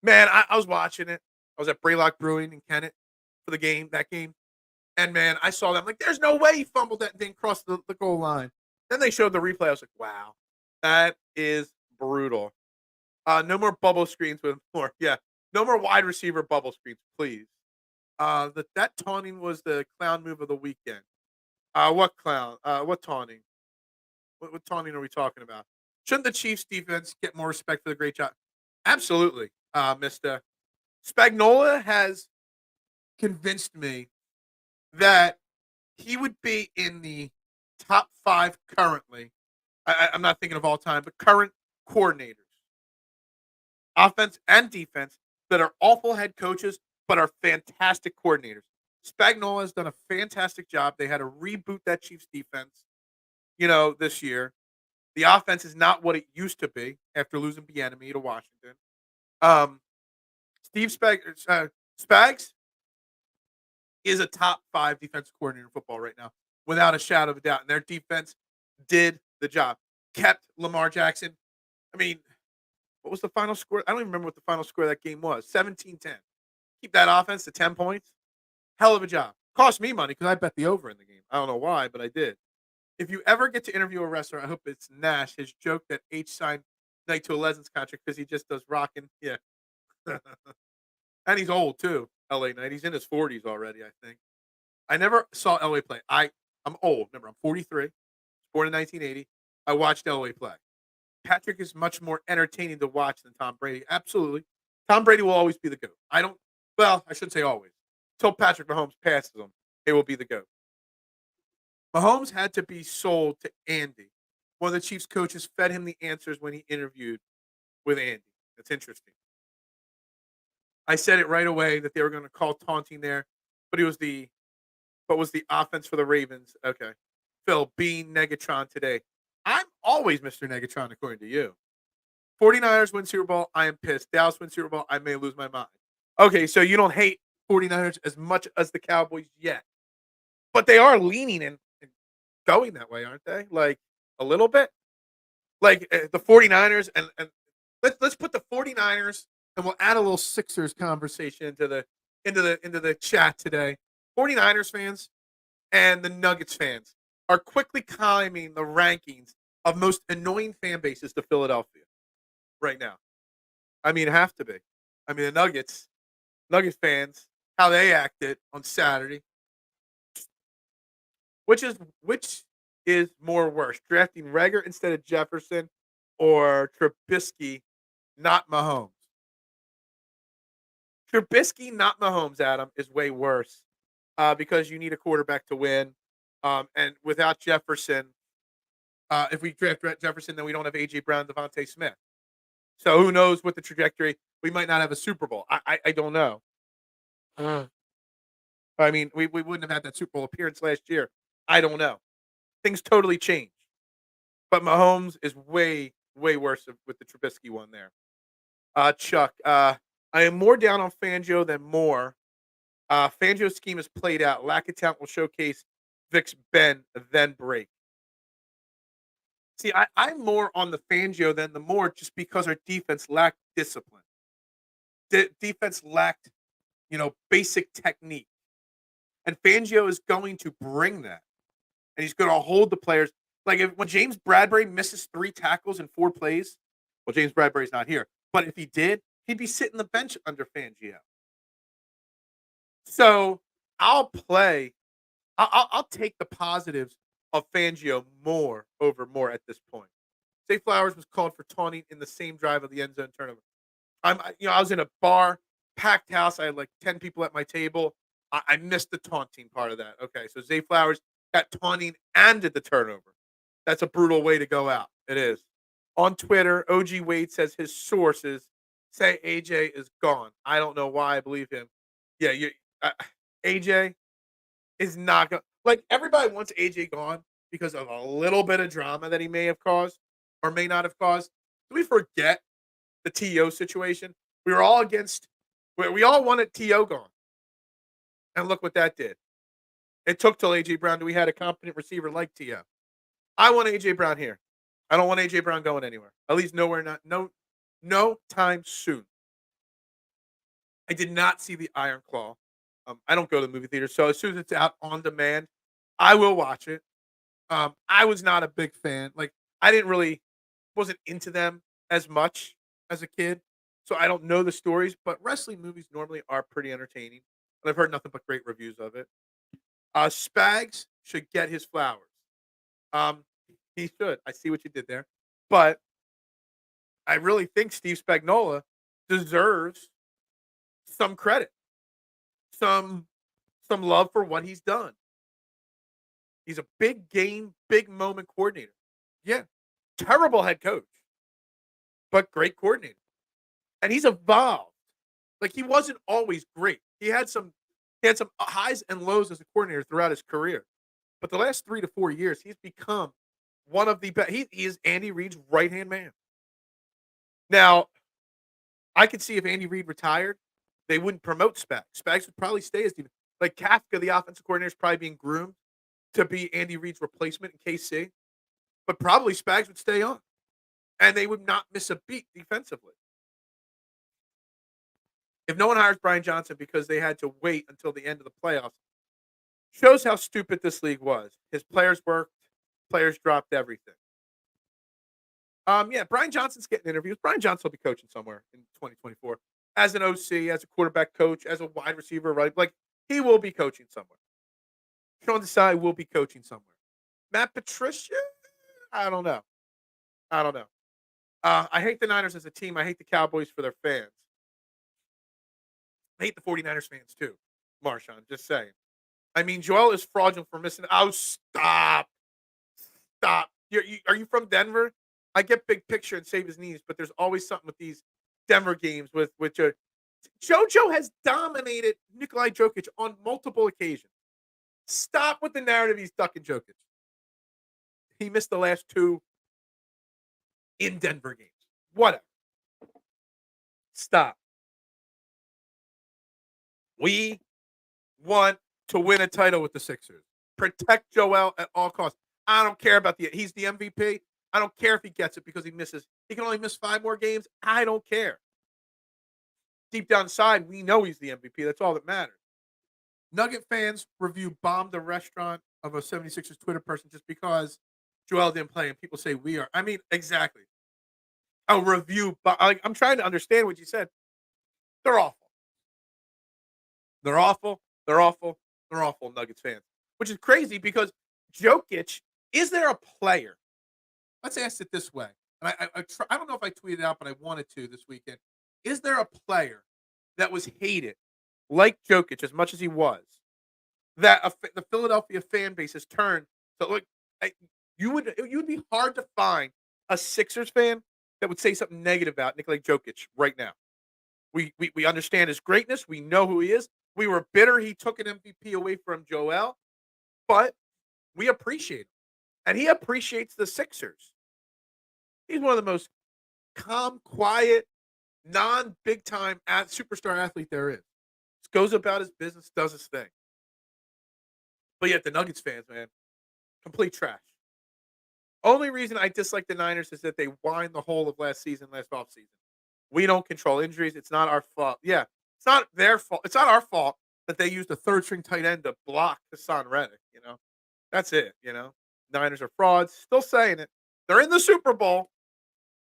Man, I was watching it. I was at Braylock Brewing in Kennett for that game. And man, I saw them like, there's no way he fumbled that and didn't cross the goal line. Then they showed the replay. I was like, wow, that is brutal. No more bubble screens with more. Yeah, no more wide receiver bubble screens, please. That taunting was the clown move of the weekend. What clown? What taunting? What taunting are we talking about? Shouldn't the Chiefs defense get more respect for the great job? Absolutely, Mister Spagnola has convinced me that he would be in the top 5 currently. I'm not thinking of all time, but current coordinators, offense and defense, that are awful head coaches but are fantastic coordinators. Spagnuolo has done a fantastic job. They had to reboot that Chiefs defense, this year. The offense is not what it used to be after losing Bieniemy to Washington. Um, Spags is a top 5 defensive coordinator in football right now, without a shadow of a doubt. And their defense did the job. Kept Lamar Jackson. I mean, what was the final score? I don't even remember what the final score of that game was. 17-10. Keep that offense to 10 points. Hell of a job. Cost me money because I bet the over in the game. I don't know why, but I did. If you ever get to interview a wrestler, I hope it's Nash. His joke that H signed Knight to a Legends contract because he just does rocking. Yeah. And he's old too, LA Knight. He's in his 40s already, I think. I never saw LA play. I'm old. Remember, I'm 43. Born in 1980. I watched LA play. Patrick is much more entertaining to watch than Tom Brady. Absolutely. Tom Brady will always be the GOAT. I shouldn't say always. Until Patrick Mahomes passes him, he will be the GOAT. Mahomes had to be sold to Andy. One of the Chiefs coaches fed him the answers when he interviewed with Andy. That's interesting. I said it right away that they were going to call taunting there, but was the offense for the Ravens. Okay. Phil, being Negatron today. I'm always Mr. Negatron, according to you. 49ers win Super Bowl. I am pissed. Dallas win Super Bowl. I may lose my mind. Okay, so you don't hate 49ers as much as the Cowboys yet. But they are leaning and going that way, aren't they? Like, a little bit? Like, the 49ers, and let's put the 49ers, and we'll add a little Sixers conversation into the chat today. 49ers fans and the Nuggets fans are quickly climbing the rankings of most annoying fan bases to Philadelphia right now. I mean, have to be. I mean, the Nuggets fans, how they acted on Saturday. Which is more worse, drafting Rager instead of Jefferson or Trubisky, not Mahomes? Trubisky, not Mahomes, Adam, is way worse because you need a quarterback to win. And without Jefferson, if we draft Jefferson, then we don't have A.J. Brown, Devontae Smith. So who knows what the trajectory? We might not have a Super Bowl. I don't know. I mean, we wouldn't have had that Super Bowl appearance last year. I don't know. Things totally change. But Mahomes is way, way worse with the Trubisky one there. Chuck, I am more down on Fangio than Moore. Fangio's scheme is played out. Lack of talent will showcase Vic's bend, then break. See, I'm more on the Fangio than the Moore just because our defense lacked discipline. Defense lacked, basic technique. And Fangio is going to bring that. And he's going to hold the players. Like when James Bradbury misses 3 tackles in 4 plays, well, James Bradbury's not here. But if he did, he'd be sitting the bench under Fangio. So I'll take the positives of Fangio more over Moore at this point. Zay Flowers was called for taunting in the same drive of the end zone turnover. I was in a bar, packed house. I had like 10 people at my table. I missed the taunting part of that. Okay, so Zay Flowers got taunting and did the turnover. That's a brutal way to go out. It is. On Twitter, OG Wade says his sources say AJ is gone. I don't know why I believe him. Yeah, AJ is not going. Like everybody wants AJ gone because of a little bit of drama that he may have caused or may not have caused. Do we forget the TO situation? We were all against. We all wanted TO gone, and look what that did. It took till AJ Brown. We had a competent receiver like TO. I want AJ Brown here. I don't want AJ Brown going anywhere. At least nowhere. No time soon. I did not see the Iron Claw. I don't go to the movie theater, so as soon as it's out on demand, I will watch it. I was not a big fan. Like I wasn't into them as much as a kid, so I don't know the stories. But wrestling movies normally are pretty entertaining, and I've heard nothing but great reviews of it. Spags should get his flowers. He should. I see what you did there, but I really think Steve Spagnuolo deserves some credit, some love for what he's done. He's a big game, big moment coordinator. Yeah, terrible head coach, but great coordinator, and he's evolved. Like he wasn't always great. He had some highs and lows as a coordinator throughout his career, but the last 3 to 4 years, he's become one of the best. He is Andy Reid's right hand man. Now, I could see if Andy Reid retired, they wouldn't promote Spags. Spags would probably stay as like Kafka, the offensive coordinator, is probably being groomed to be Andy Reid's replacement in KC, but probably Spags would stay on, and they would not miss a beat defensively. If no one hires Brian Johnson because they had to wait until the end of the playoffs, shows how stupid this league was. His players worked, players dropped everything. Yeah, Brian Johnson's getting interviews. Brian Johnson will be coaching somewhere in 2024 as an OC, as a quarterback coach, as a wide receiver, right? Like he will be coaching somewhere. Sean Desai will be coaching somewhere. Matt Patricia, I don't know. I hate the Niners as a team. I hate the Cowboys for their fans. I hate the 49ers fans too, Marshawn. Just saying. I mean, Joel is fraudulent for missing. Oh, stop. Are you from Denver? I get big picture and save his knees, but there's always something with these Denver games with JoJo has dominated Nikolai Jokic on multiple occasions. Stop with the narrative he's ducking Jokic. He missed the last 2 in Denver games. Whatever. Stop. We want to win a title with the Sixers. Protect Joel at all costs. I don't care about he's the MVP. I don't care if he gets it because he misses. He can only miss 5 more games. I don't care. Deep down inside, we know he's the MVP. That's all that matters. Nugget fans review bombed the restaurant of a 76ers Twitter person just because Joel didn't play, and people say we are. I mean, exactly. A review. I'm trying to understand what you said. They're awful. They're awful. They're awful. They're awful, Nuggets fans. Which is crazy because Jokic, is there a player? Let's ask it this way. And I don't know if I tweeted out, but I wanted to this weekend. Is there a player that was hated, like Jokic, as much as he was, that the Philadelphia fan base has turned to look. You would be hard to find a Sixers fan that would say something negative about Nikola Jokic right now. We understand his greatness. We know who he is. We were bitter he took an MVP away from Joel, but we appreciate him, and he appreciates the Sixers. He's one of the most calm, quiet, non-big time superstar athlete there is. Just goes about his business, does his thing. But yet the Nuggets fans, man, complete trash. Only reason I dislike the Niners is that they whined the whole of last offseason. We don't control injuries. It's not our fault. Yeah, it's not their fault. It's not our fault that they used a third string tight end to block Hassan Reddick. That's it. Niners are frauds. Still saying it. They're in the Super Bowl,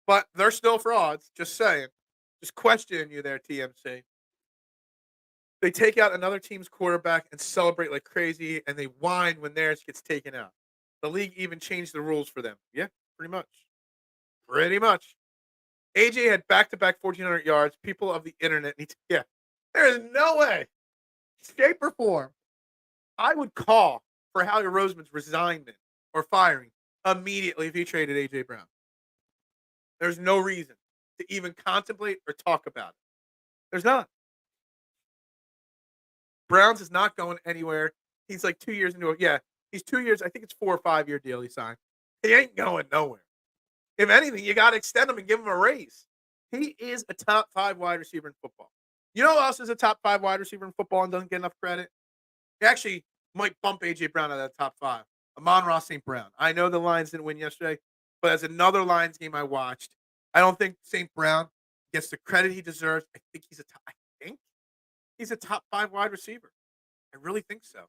but they're still frauds. Just saying. Just questioning you there, TMC. They take out another team's quarterback and celebrate like crazy, and they whine when theirs gets taken out. The league even changed the rules for them. Yeah, pretty much. Pretty much. AJ had back-to-back 1,400 yards. People of the internet need to, yeah. There is no way, shape, or form I would call for Howie Roseman's resignment or firing immediately if he traded AJ Brown. There's no reason to even contemplate or talk about it. There's not. Browns is not going anywhere. He's like 2 years into it. Yeah, he's 2 years. I think it's 4 or 5 year deal he signed. He ain't going nowhere. If anything, you got to extend him and give him a raise. He is a top 5 wide receiver in football. You know who else is a top 5 wide receiver in football and doesn't get enough credit? He actually might bump A.J. Brown out of that top 5. Amon-Ra St. Brown. I know the Lions didn't win yesterday, but as another Lions game I watched, I don't think St. Brown gets the credit he deserves. I think he's a top 5 wide receiver. I really think so.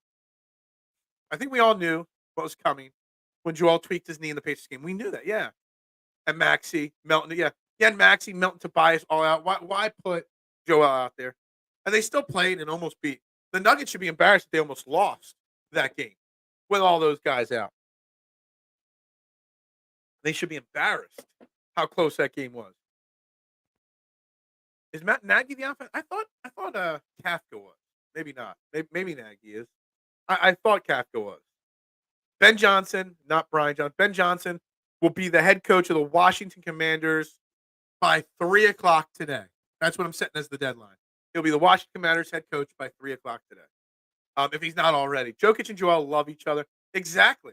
I think we all knew what was coming when Joel tweaked his knee in the Patriots game. We knew that, yeah. And Maxey, Melton, yeah. Yeah, and Maxey, Melton, Tobias, all out. Why put Joel out there? And they still played and almost beat. The Nuggets should be embarrassed that they almost lost that game with all those guys out. They should be embarrassed how close that game was. Is Matt Nagy the offense? I thought Kafka was. Maybe not. Maybe Nagy is. I thought Kafka was. Ben Johnson, not Brian Johnson. Ben Johnson will be the head coach of the Washington Commanders by 3 o'clock today. That's what I'm setting as the deadline. He'll be the Washington Commanders head coach by 3 o'clock today. If he's not already. Jokic and Joel love each other. Exactly.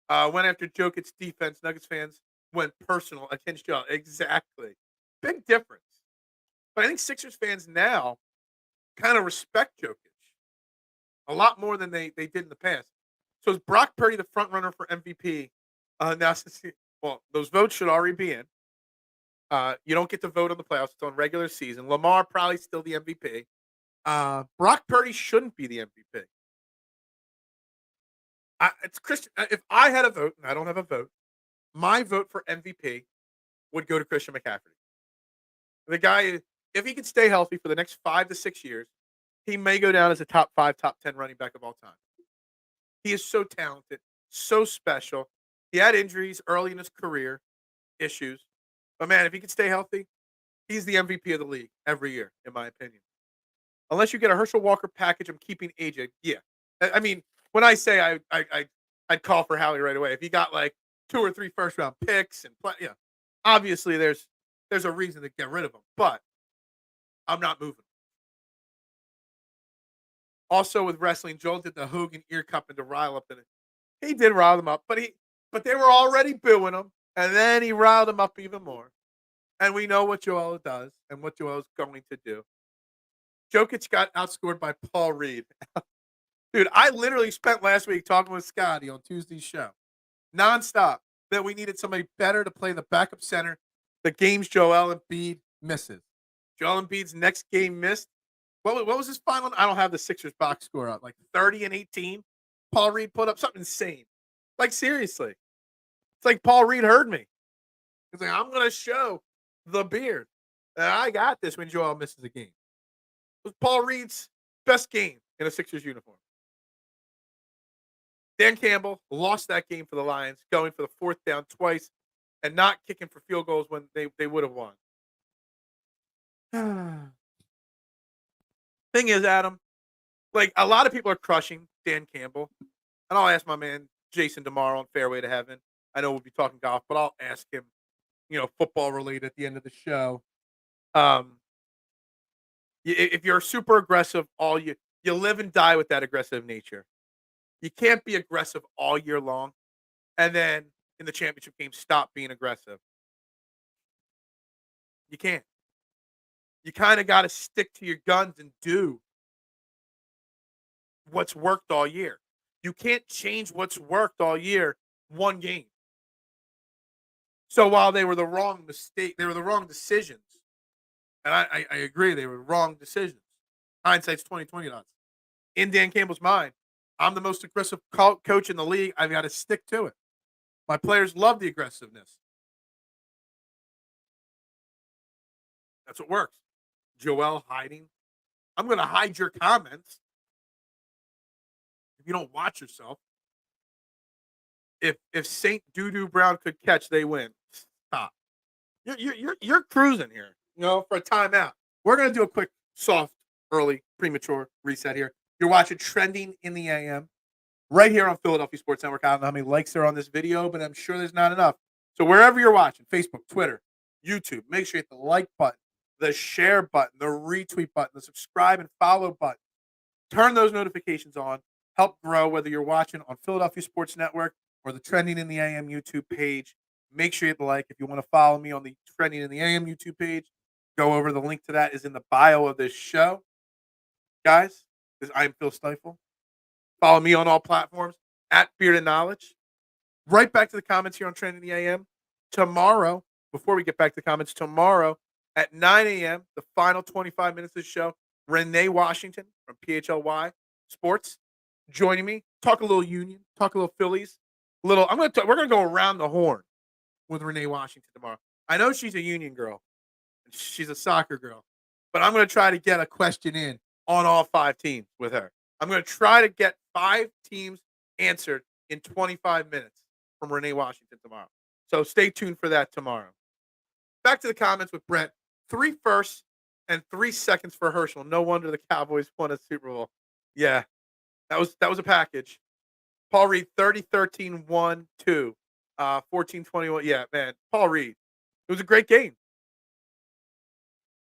Went after Jokic's defense. Nuggets fans went personal against Joel. Exactly. Big difference. But I think Sixers fans now kind of respect Jokic a lot more than they did in the past. So is Brock Purdy the front runner for MVP? Now, those votes should already be in. You don't get to vote on the playoffs. It's on regular season. Lamar probably still the MVP. Brock Purdy shouldn't be the MVP. It's Christian. If I had a vote, and I don't have a vote, my vote for MVP would go to Christian McCaffrey. The guy, if he can stay healthy for the next 5 to 6 years, he may go down as a top 5, top 10 running back of all time. He is so talented, so special. He had injuries early in his career, issues. But, man, if he can stay healthy, he's the MVP of the league every year, in my opinion. Unless you get a Herschel Walker package, I'm keeping AJ. Yeah. I mean, when I say I'd call for Howie right away. If he got like 2 or 3 first-round picks and yeah, obviously there's a reason to get rid of him. But I'm not moving. Also with wrestling, Joel did the Hogan ear cup to rile up. He did rile them up, but they were already booing him, and then he riled them up even more. And we know what Joel does and what Joel is going to do. Jokic got outscored by Paul Reed. Dude, I literally spent last week talking with Scotty on Tuesday's show, nonstop, that we needed somebody better to play the backup center the games Joel Embiid misses. Joel Embiid's next game missed. What was his final? I don't have the Sixers box score up. Like 30 and 18. Paul Reed put up something insane. Like, seriously. It's like Paul Reed heard me. He's like, I'm going to show the beard that I got this when Joel misses a game. It was Paul Reed's best game in a Sixers uniform. Dan Campbell lost that game for the Lions, going for the 4th down twice and not kicking for field goals when they would have won. Thing is, Adam, like a lot of people are crushing Dan Campbell, and I'll ask my man Jason tomorrow on Fairway to Heaven. I know we'll be talking golf, but I'll ask him, football related at the end of the show. Um, if you're super aggressive, you live and die with that aggressive nature. You can't be aggressive all year long, and then in the championship game stop being aggressive. You can't. You kind of got to stick to your guns and do what's worked all year. You can't change what's worked all year one game. So while they were the wrong mistake, they were the wrong decisions. And I agree, they were wrong decisions. Hindsight's 2020 nuts. In Dan Campbell's mind, I'm the most aggressive coach in the league. I've got to stick to it. My players love the aggressiveness. That's what works. Joel hiding. I'm going to hide your comments if you don't watch yourself. If Saint Doo Brown could catch, they win. Stop. You're cruising here, for a timeout. We're gonna do a quick, soft, early, premature reset here. You're watching Trending in the AM right here on Philadelphia Sports Network. I don't know how many likes there are on this video, but I'm sure there's not enough. So wherever you're watching, Facebook, Twitter, YouTube, make sure you hit the like button, the share button, the retweet button, the subscribe and follow button. Turn those notifications on. Help grow, whether you're watching on Philadelphia Sports Network or the Trending in the AM YouTube page. Make sure you hit the like. If you want to follow me on the Trending in the AM YouTube page, go over. The link to that is in the bio of this show. Guys, I'm Phil Stiefel. Follow me on all platforms at Beard and Knowledge. Right back to the comments here on Trending in the AM. Tomorrow, before we get back to the comments, tomorrow at 9 a.m., the final 25 minutes of the show, Renee Washington from PHLY Sports joining me. Talk a little Union, talk a little Phillies. We're gonna go around the horn with Renee Washington tomorrow. I know she's a Union girl. She's a soccer girl. But I'm going to try to get a question in on all 5 teams with her. I'm going to try to get 5 teams answered in 25 minutes from Renee Washington tomorrow. So stay tuned for that tomorrow. Back to the comments with Brent. 3 firsts and 3 seconds for Herschel. No wonder the Cowboys won a Super Bowl. Yeah, that was a package. Paul Reed, 30-13-1-2. 14-21. Yeah, man. Paul Reed. It was a great game.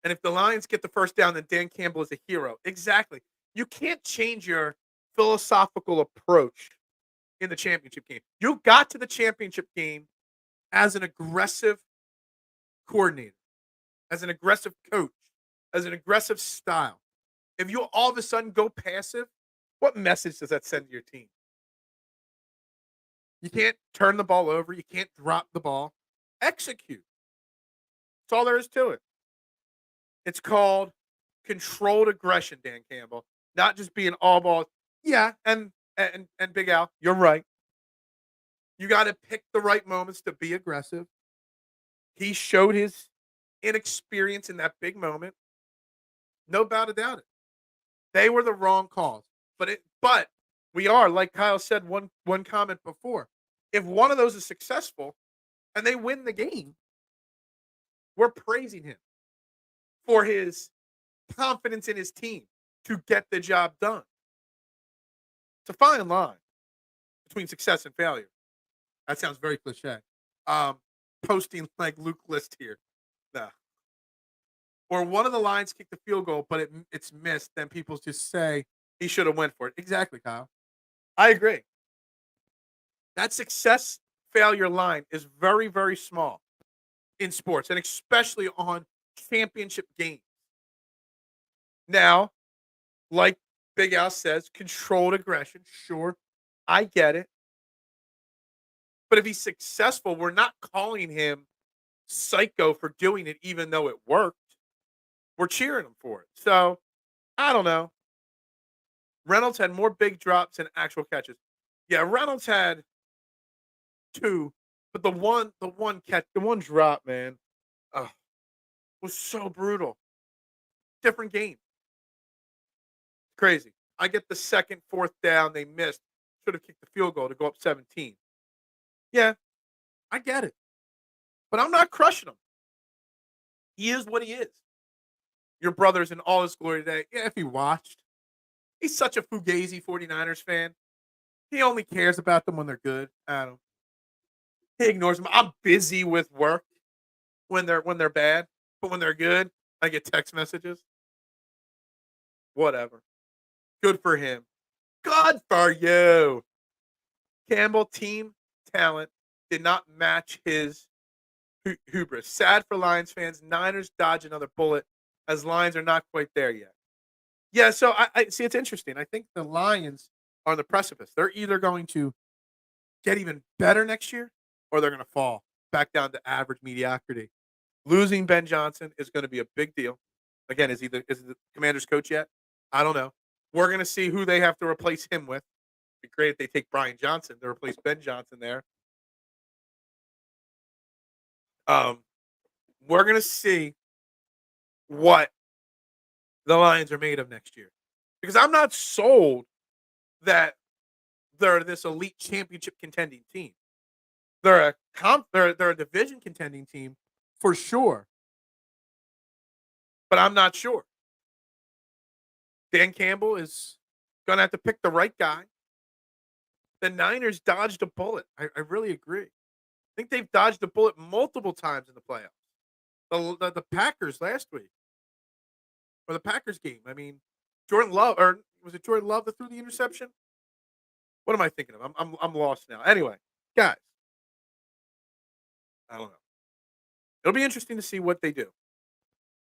And if the Lions get the first down, then Dan Campbell is a hero. Exactly. You can't change your philosophical approach in the championship game. You got to the championship game as an aggressive coordinator, as an aggressive coach, as an aggressive style. If you all of a sudden go passive, what message does that send to your team? You can't turn the ball over. You can't drop the ball. Execute. That's all there is to it. It's called controlled aggression, Dan Campbell. Not just being all ball. Yeah, and Big Al, you're right. You got to pick the right moments to be aggressive. He showed his inexperience in that big moment. No doubt about it. They were the wrong calls. But we are, like Kyle said one comment before, if one of those is successful and they win the game, we're praising him for his confidence in his team to get the job done. It's a fine line between success and failure. That sounds very cliche. Posting like Luke List here. Nah. Or one of the lines kicked the field goal, but it's missed. Then people just say he should have went for it. Exactly, Kyle. I agree. That success failure line is very, very small in sports, and especially on championship games. Now, like Big Al says, controlled aggression. Sure, I get it. But if he's successful, we're not calling him psycho for doing it, even though it worked. We're cheering him for it. So, I don't know. Reynolds had more big drops than actual catches. Yeah, Reynolds had 2, but the one drop, man, was so brutal. Different game. Crazy. I get the second, 4th down they missed. Should have kicked the field goal to go up 17. Yeah, I get it. But I'm not crushing him. He is what he is. your brother's in all his glory today. Yeah, if he watched. He's such a Fugazi 49ers fan. He only cares about them when they're good. I don't. He ignores them. I'm busy with work when they're bad, but when they're good, I get text messages. Whatever. Good for him. Good for you. Campbell team talent did not match his hubris. Sad for Lions fans. Niners dodge another bullet as Lions are not quite there yet. Yeah, so I see. It's interesting. I think the Lions are on the precipice. They're either going to get even better next year, or they're going to fall back down to average mediocrity. Losing Ben Johnson is going to be a big deal. Again, is he the Commander's coach yet? I don't know. We're going to see who they have to replace him with. It'd be great if they take Brian Johnson to replace Ben Johnson there. Um, we're going to see what the Lions are made of next year, because I'm not sold that they're this elite championship contending team. They're a division contending team for sure, but I'm not sure. Dan Campbell is going to have to pick the right guy. The Niners dodged a bullet. I really agree. I think they've dodged a bullet multiple times in the playoffs. The Packers last week, or the Packers game. I mean, Jordan Love, or was it Jordan Love that threw the interception? What am I thinking of? I'm lost now. Anyway, guys, I don't know. It'll be interesting to see what they do.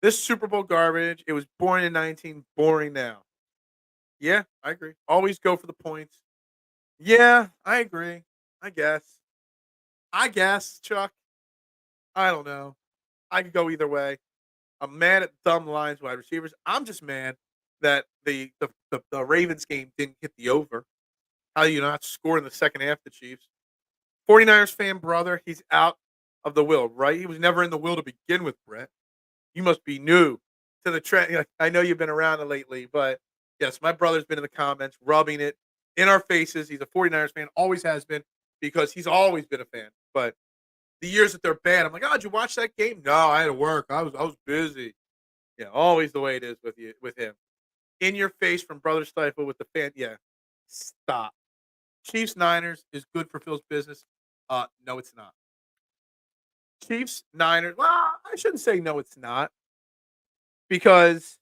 This Super Bowl garbage. It was boring in 19, boring now. Yeah, I agree. Always go for the points. Yeah, I agree. I guess. Chuck. I don't know. I could go either way. I'm mad at dumb Lions wide receivers. I'm just mad that the Ravens game didn't hit the over. How do you not score in the second half, the Chiefs? 49ers fan brother, he's out of the will, right? He was never in the will to begin with, Brett. You must be new to the trend. I know you've been around it lately, but yes, my brother's been in the comments rubbing it in our faces. He's a 49ers fan, always has been, because he's always been a fan. But the years that they're bad, I'm like, oh, did you watch that game? No, I had to work. I was busy. Yeah, always the way it is with him. In your face from Brother Stiefel with the fan. Yeah, stop. Chiefs Niners is good for Phil's business. No, it's not. Chiefs Niners. Well, I shouldn't say no, it's not, because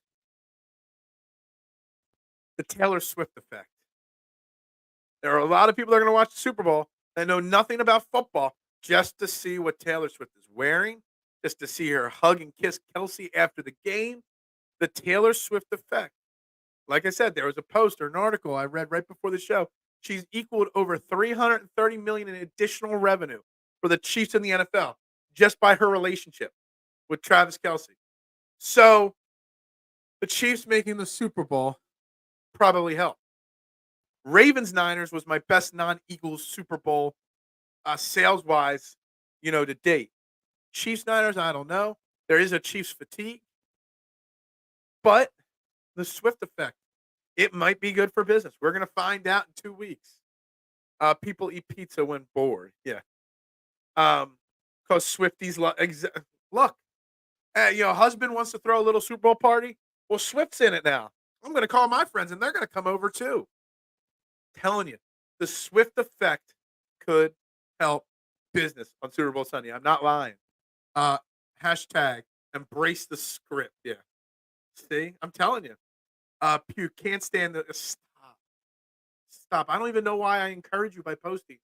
the Taylor Swift effect. There are a lot of people that are going to watch the Super Bowl that know nothing about football just to see what Taylor Swift is wearing, just to see her hug and kiss Kelce after the game. The Taylor Swift effect. Like I said, there was a post or an article I read right before the show. She's equaled over $330 million in additional revenue for the Chiefs in the NFL just by her relationship with Travis Kelce. So the Chiefs making the Super Bowl probably helped. Ravens Niners was my best non-Eagles Super Bowl sales wise, to date. Chiefs Niners, I don't know. There is a Chiefs fatigue, but the Swift effect, it might be good for business. We're gonna find out in 2 weeks. People eat pizza when bored. Yeah. Because Swifties look. Husband wants to throw a little Super Bowl party. Well, Swift's in it now. I'm gonna call my friends, and they're gonna come over too. Telling you, the Swift effect could help business on Super Bowl Sunday. I'm not lying. Hashtag embrace the script. Yeah. See, I'm telling you. Pew can't stand the stop. I don't even know why I encourage you by posting.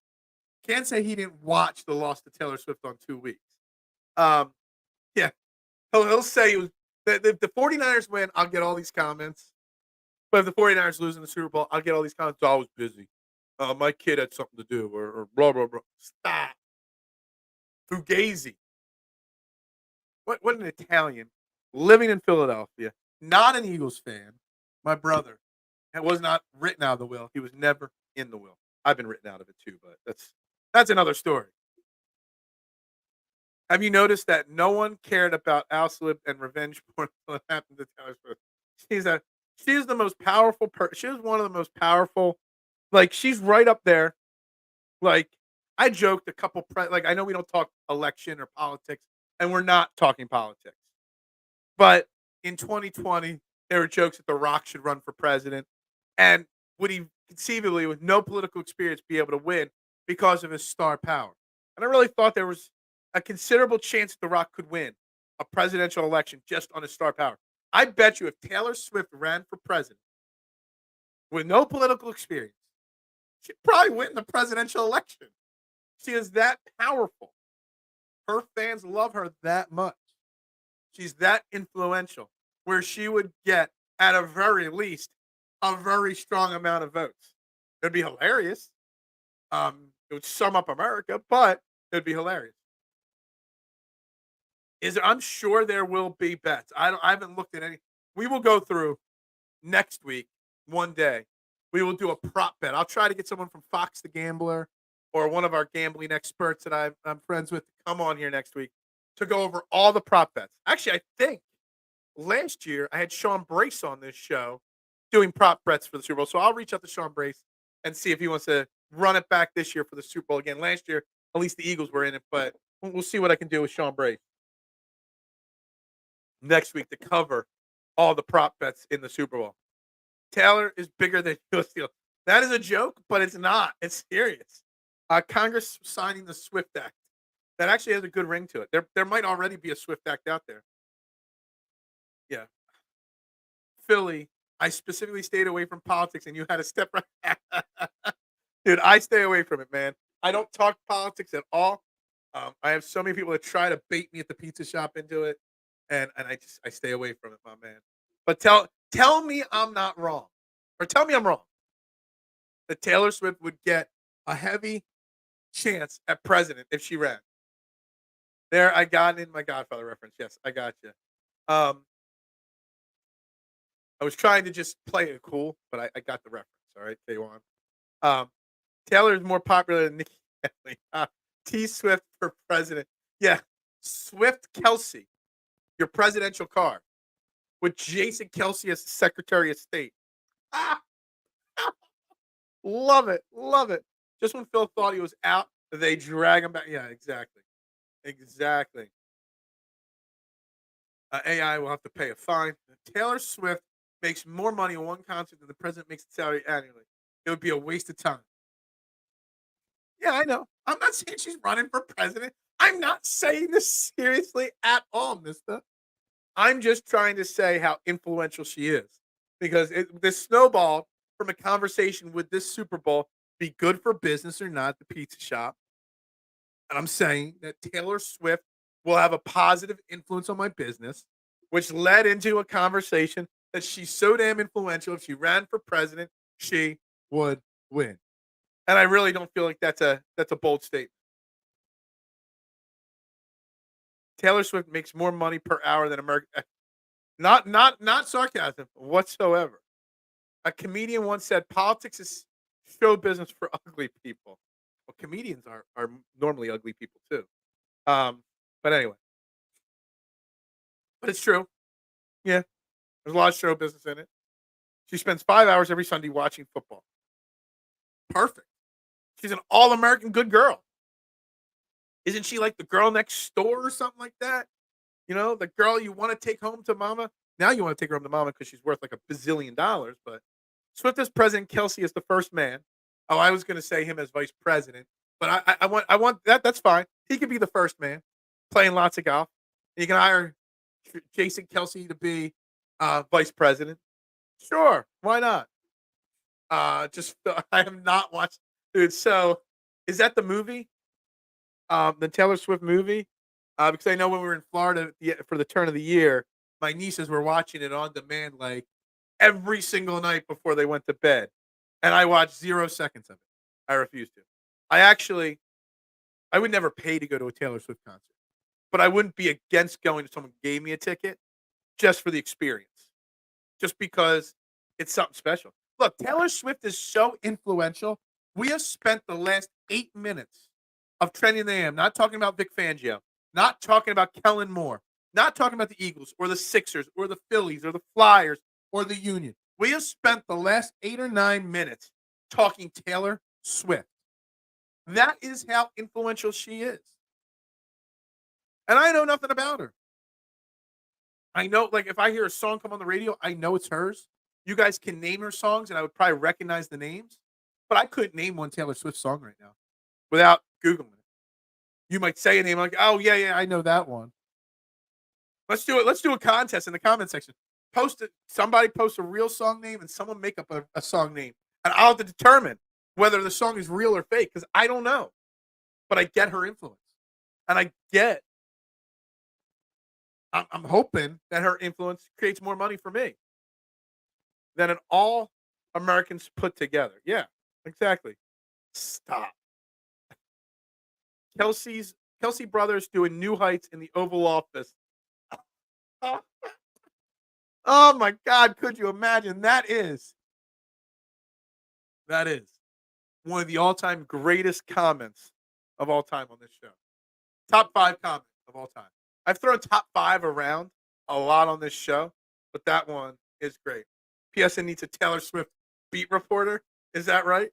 Can't say he didn't watch the loss to Taylor Swift on 2 weeks. Yeah, he'll say it was, if the 49ers win, I'll get all these comments. But if the 49ers lose in the Super Bowl, I'll get all these comments. I was busy. My kid had something to do, or blah, blah, blah. Stop. Fugazi. What an Italian living in Philadelphia, not an Eagles fan. My brother was not written out of the will. He was never in the will. I've been written out of it too, but that's another story. Have you noticed that no one cared about Alslib and revenge porn until it happened to Taylor Swift? She's the most powerful person. She was one of the most powerful. Like, she's right up there. Like, I joked a couple. I know we don't talk election or politics, and we're not talking politics, but in 2020, there were jokes that The Rock should run for president. And would he conceivably, with no political experience, be able to win because of his star power? And I really thought there was a considerable chance that The Rock could win a presidential election just on his star power. I bet you if Taylor Swift ran for president with no political experience, she'd probably win the presidential election. She is that powerful. Her fans love her that much. She's that influential, where she would get, at a very least, a very strong amount of votes. It'd be hilarious. It would sum up America, but it'd be hilarious. I'm sure there will be bets. I haven't looked at any. We will go through next week, one day. We will do a prop bet. I'll try to get someone from Fox the Gambler or one of our gambling experts that I'm friends with to come on here next week to go over all the prop bets. Actually, I think last year I had Sean Brace on this show doing prop bets for the Super Bowl. So I'll reach out to Sean Brace and see if he wants to run it back this year for the Super Bowl again. Last year, at least the Eagles were in it, but we'll see what I can do with Sean Brace next week to cover all the prop bets in the Super Bowl. Taylor is bigger than U.S. Steel. That is a joke, but it's not. It's serious. Congress signing the SWIFT Act. That actually has a good ring to it. There might already be a SWIFT Act out there. Yeah. Philly, I specifically stayed away from politics, and you had to step right. Dude, I stay away from it, man. I don't talk politics at all. I have so many people that try to bait me at the pizza shop into it, and I stay away from it, my man. But tell me I'm not wrong, or tell me I'm wrong. That Taylor Swift would get a heavy chance at president if she ran. There, I got in my Godfather reference. Yes, I got you. I was trying to just play it cool, but I got the reference. All right, K1. Taylor is more popular than Nikki Haley. T Swift for president. Yeah, Swift Kelce, your presidential car, with Jason Kelce as Secretary of State. Ah, love it, love it. Just when Phil thought he was out, they drag him back. Yeah, exactly, exactly. AI will have to pay a fine. Taylor Swift makes more money in one concert than the president makes in salary annually. It would be a waste of time. Yeah, I know. I'm not saying she's running for president. I'm not saying this seriously at all, mister. I'm just trying to say how influential she is. Because this snowballed from a conversation with this Super Bowl be good for business or not, the pizza shop. And I'm saying that Taylor Swift will have a positive influence on my business, which led into a conversation that she's so damn influential. If she ran for president, she would win. And I really don't feel like that's a bold statement. Taylor Swift makes more money per hour than America. Not sarcasm whatsoever. A comedian once said, "Politics is show business for ugly people." Well, comedians are normally ugly people too. But anyway, but it's true. Yeah, there's a lot of show business in it. She spends 5 hours every Sunday watching football. Perfect. She's an all-American good girl. Isn't she like the girl next door or something like that? You know, the girl you want to take home to mama. Now you want to take her home to mama because she's worth like $1 bazillion. But Swift as president, Kelce is the first man. Oh, I was going to say him as vice president, but I want that. That's fine. He could be the first man, playing lots of golf. You can hire Jason Kelce to be vice president. Sure, why not? Just I have not watched, dude. So, is that the movie? The Taylor Swift movie? Because I know when we were in Florida for the turn of the year, my nieces were watching it on demand like every single night before they went to bed, and I watched 0 seconds of it. I refused to. I would never pay to go to a Taylor Swift concert, but I wouldn't be against going if someone gave me a ticket just for the experience, just because it's something special. Look, Taylor Swift is so influential. We have spent the last 8 minutes of Trending the AM not talking about Vic Fangio, not talking about Kellen Moore, not talking about the Eagles or the Sixers or the Phillies or the Flyers or the Union. We have spent the last 8 or 9 minutes talking Taylor Swift. That is how influential she is. And I know nothing about her. I know, like, if I hear a song come on the radio, I know it's hers. You guys can name her songs, and I would probably recognize the names, but I couldn't name one Taylor Swift song right now without Googling it. You might say a name like, "Oh, yeah, yeah, I know that one." Let's do it. Let's do a contest in the comment section. Post it. Somebody post a real song name, and someone make up a song name, and I'll have to determine whether the song is real or fake because I don't know. But I get her influence, and I'm hoping that her influence creates more money for me than an all Americans put together. Yeah, exactly. Stop. Kelce brothers doing new heights in the Oval Office. Oh my God, could you imagine? That is one of the all-time greatest comments of all time on this show. Top 5 comments of all time. I've thrown top 5 around a lot on this show, but that one is great. PSN needs a Taylor Swift beat reporter. Is that right?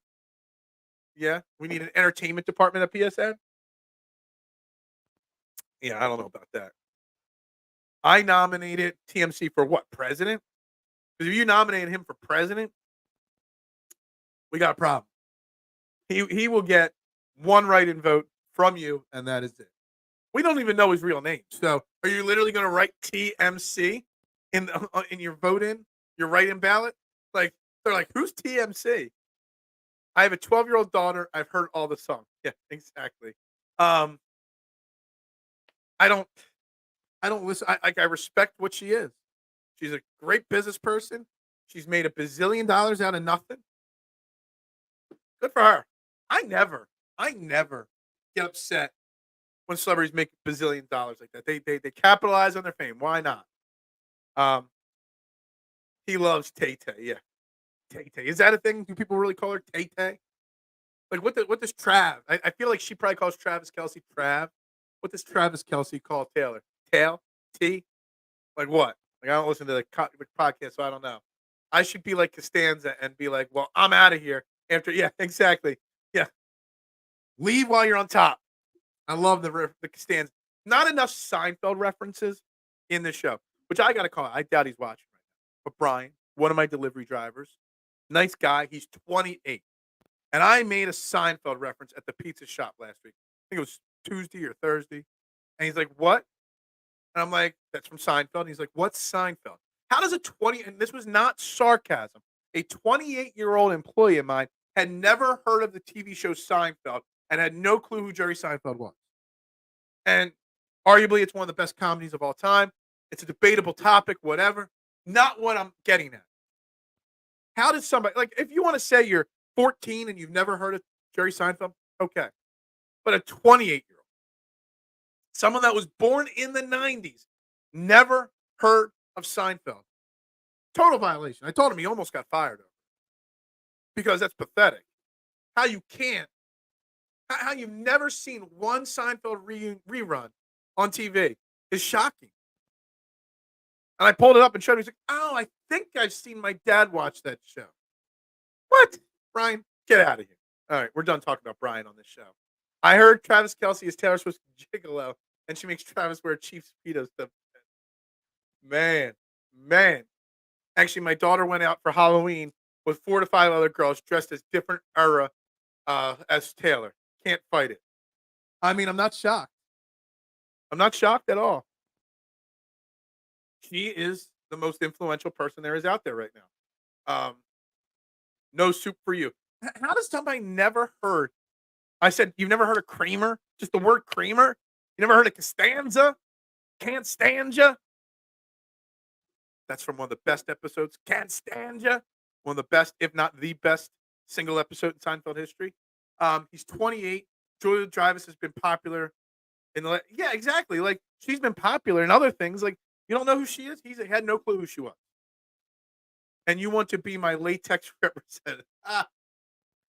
Yeah. We need an entertainment department at PSN. Yeah, I don't know about that. I nominated TMC for what? President? Because if you nominated him for president, we got a problem. He will get one write-in vote from you, and that is it. We don't even know his real name. So, are you literally going to write TMC in your your write-in ballot? Like they're like, who's TMC? I have a 12-year-old daughter. I've heard all the songs. Yeah, exactly. Um, I don't I don't listen. I respect what she is. She's a great business person. She's made a bazillion dollars out of nothing. Good for her. I never get upset when celebrities make bazillion dollars like that. They capitalize on their fame. Why not? Um, he loves Tay Tay. Yeah, Tay Tay. Is that a thing? Do people really call her Tay Tay? Like what does Trav? I feel like she probably calls Travis Kelce Trav. What does Travis Kelce call Taylor? Tail? T? Like what? Like I don't listen to the podcast, so I don't know. I should be like Costanza and be like, well, I'm out of here after. Yeah, exactly. Yeah, leave while you're on top. I love the Costanza. Not enough Seinfeld references in the show, which I got to call it. I doubt he's watching right now. But Brian, one of my delivery drivers, nice guy. He's 28. And I made a Seinfeld reference at the pizza shop last week. I think it was Tuesday or Thursday. And he's like, what? And I'm like, that's from Seinfeld. And he's like, what's Seinfeld? How does and this was not sarcasm, a 28-year-old employee of mine had never heard of the TV show Seinfeld and had no clue who Jerry Seinfeld was. And arguably, it's one of the best comedies of all time. It's a debatable topic, whatever. Not what I'm getting at. How did somebody, like, if you want to say you're 14 and you've never heard of Jerry Seinfeld, okay. But a 28-year-old, someone that was born in the 90s, never heard of Seinfeld. Total violation. I told him he almost got fired because that's pathetic. How you can't, how you've never seen one Seinfeld rerun on TV is shocking. And I pulled it up and showed him. He's like, oh, I think I've seen my dad watch that show. What? Brian, get out of here. All right, we're done talking about Brian on this show. I heard Travis Kelce is Taylor Swift's gigolo, and she makes Travis wear Chiefs Speedos. Man. Actually, my daughter went out for Halloween with 4 to 5 other girls dressed as different era as Taylor. Can't fight it. I mean, I'm not shocked. I'm not shocked at all. She is the most influential person there is out there right now. No soup for you. How does somebody never heard? I said, you've never heard of Kramer? Just the word Kramer? You never heard of Costanza? Can't stand ya? That's from one of the best episodes. Can't stand ya? One of the best, if not the best, single episode in Seinfeld history. He's 28. Julia Drivers has been popular in the yeah, exactly. Like she's been popular in other things. Like you don't know who she is. He had no clue who she was. And you want to be my latex representative?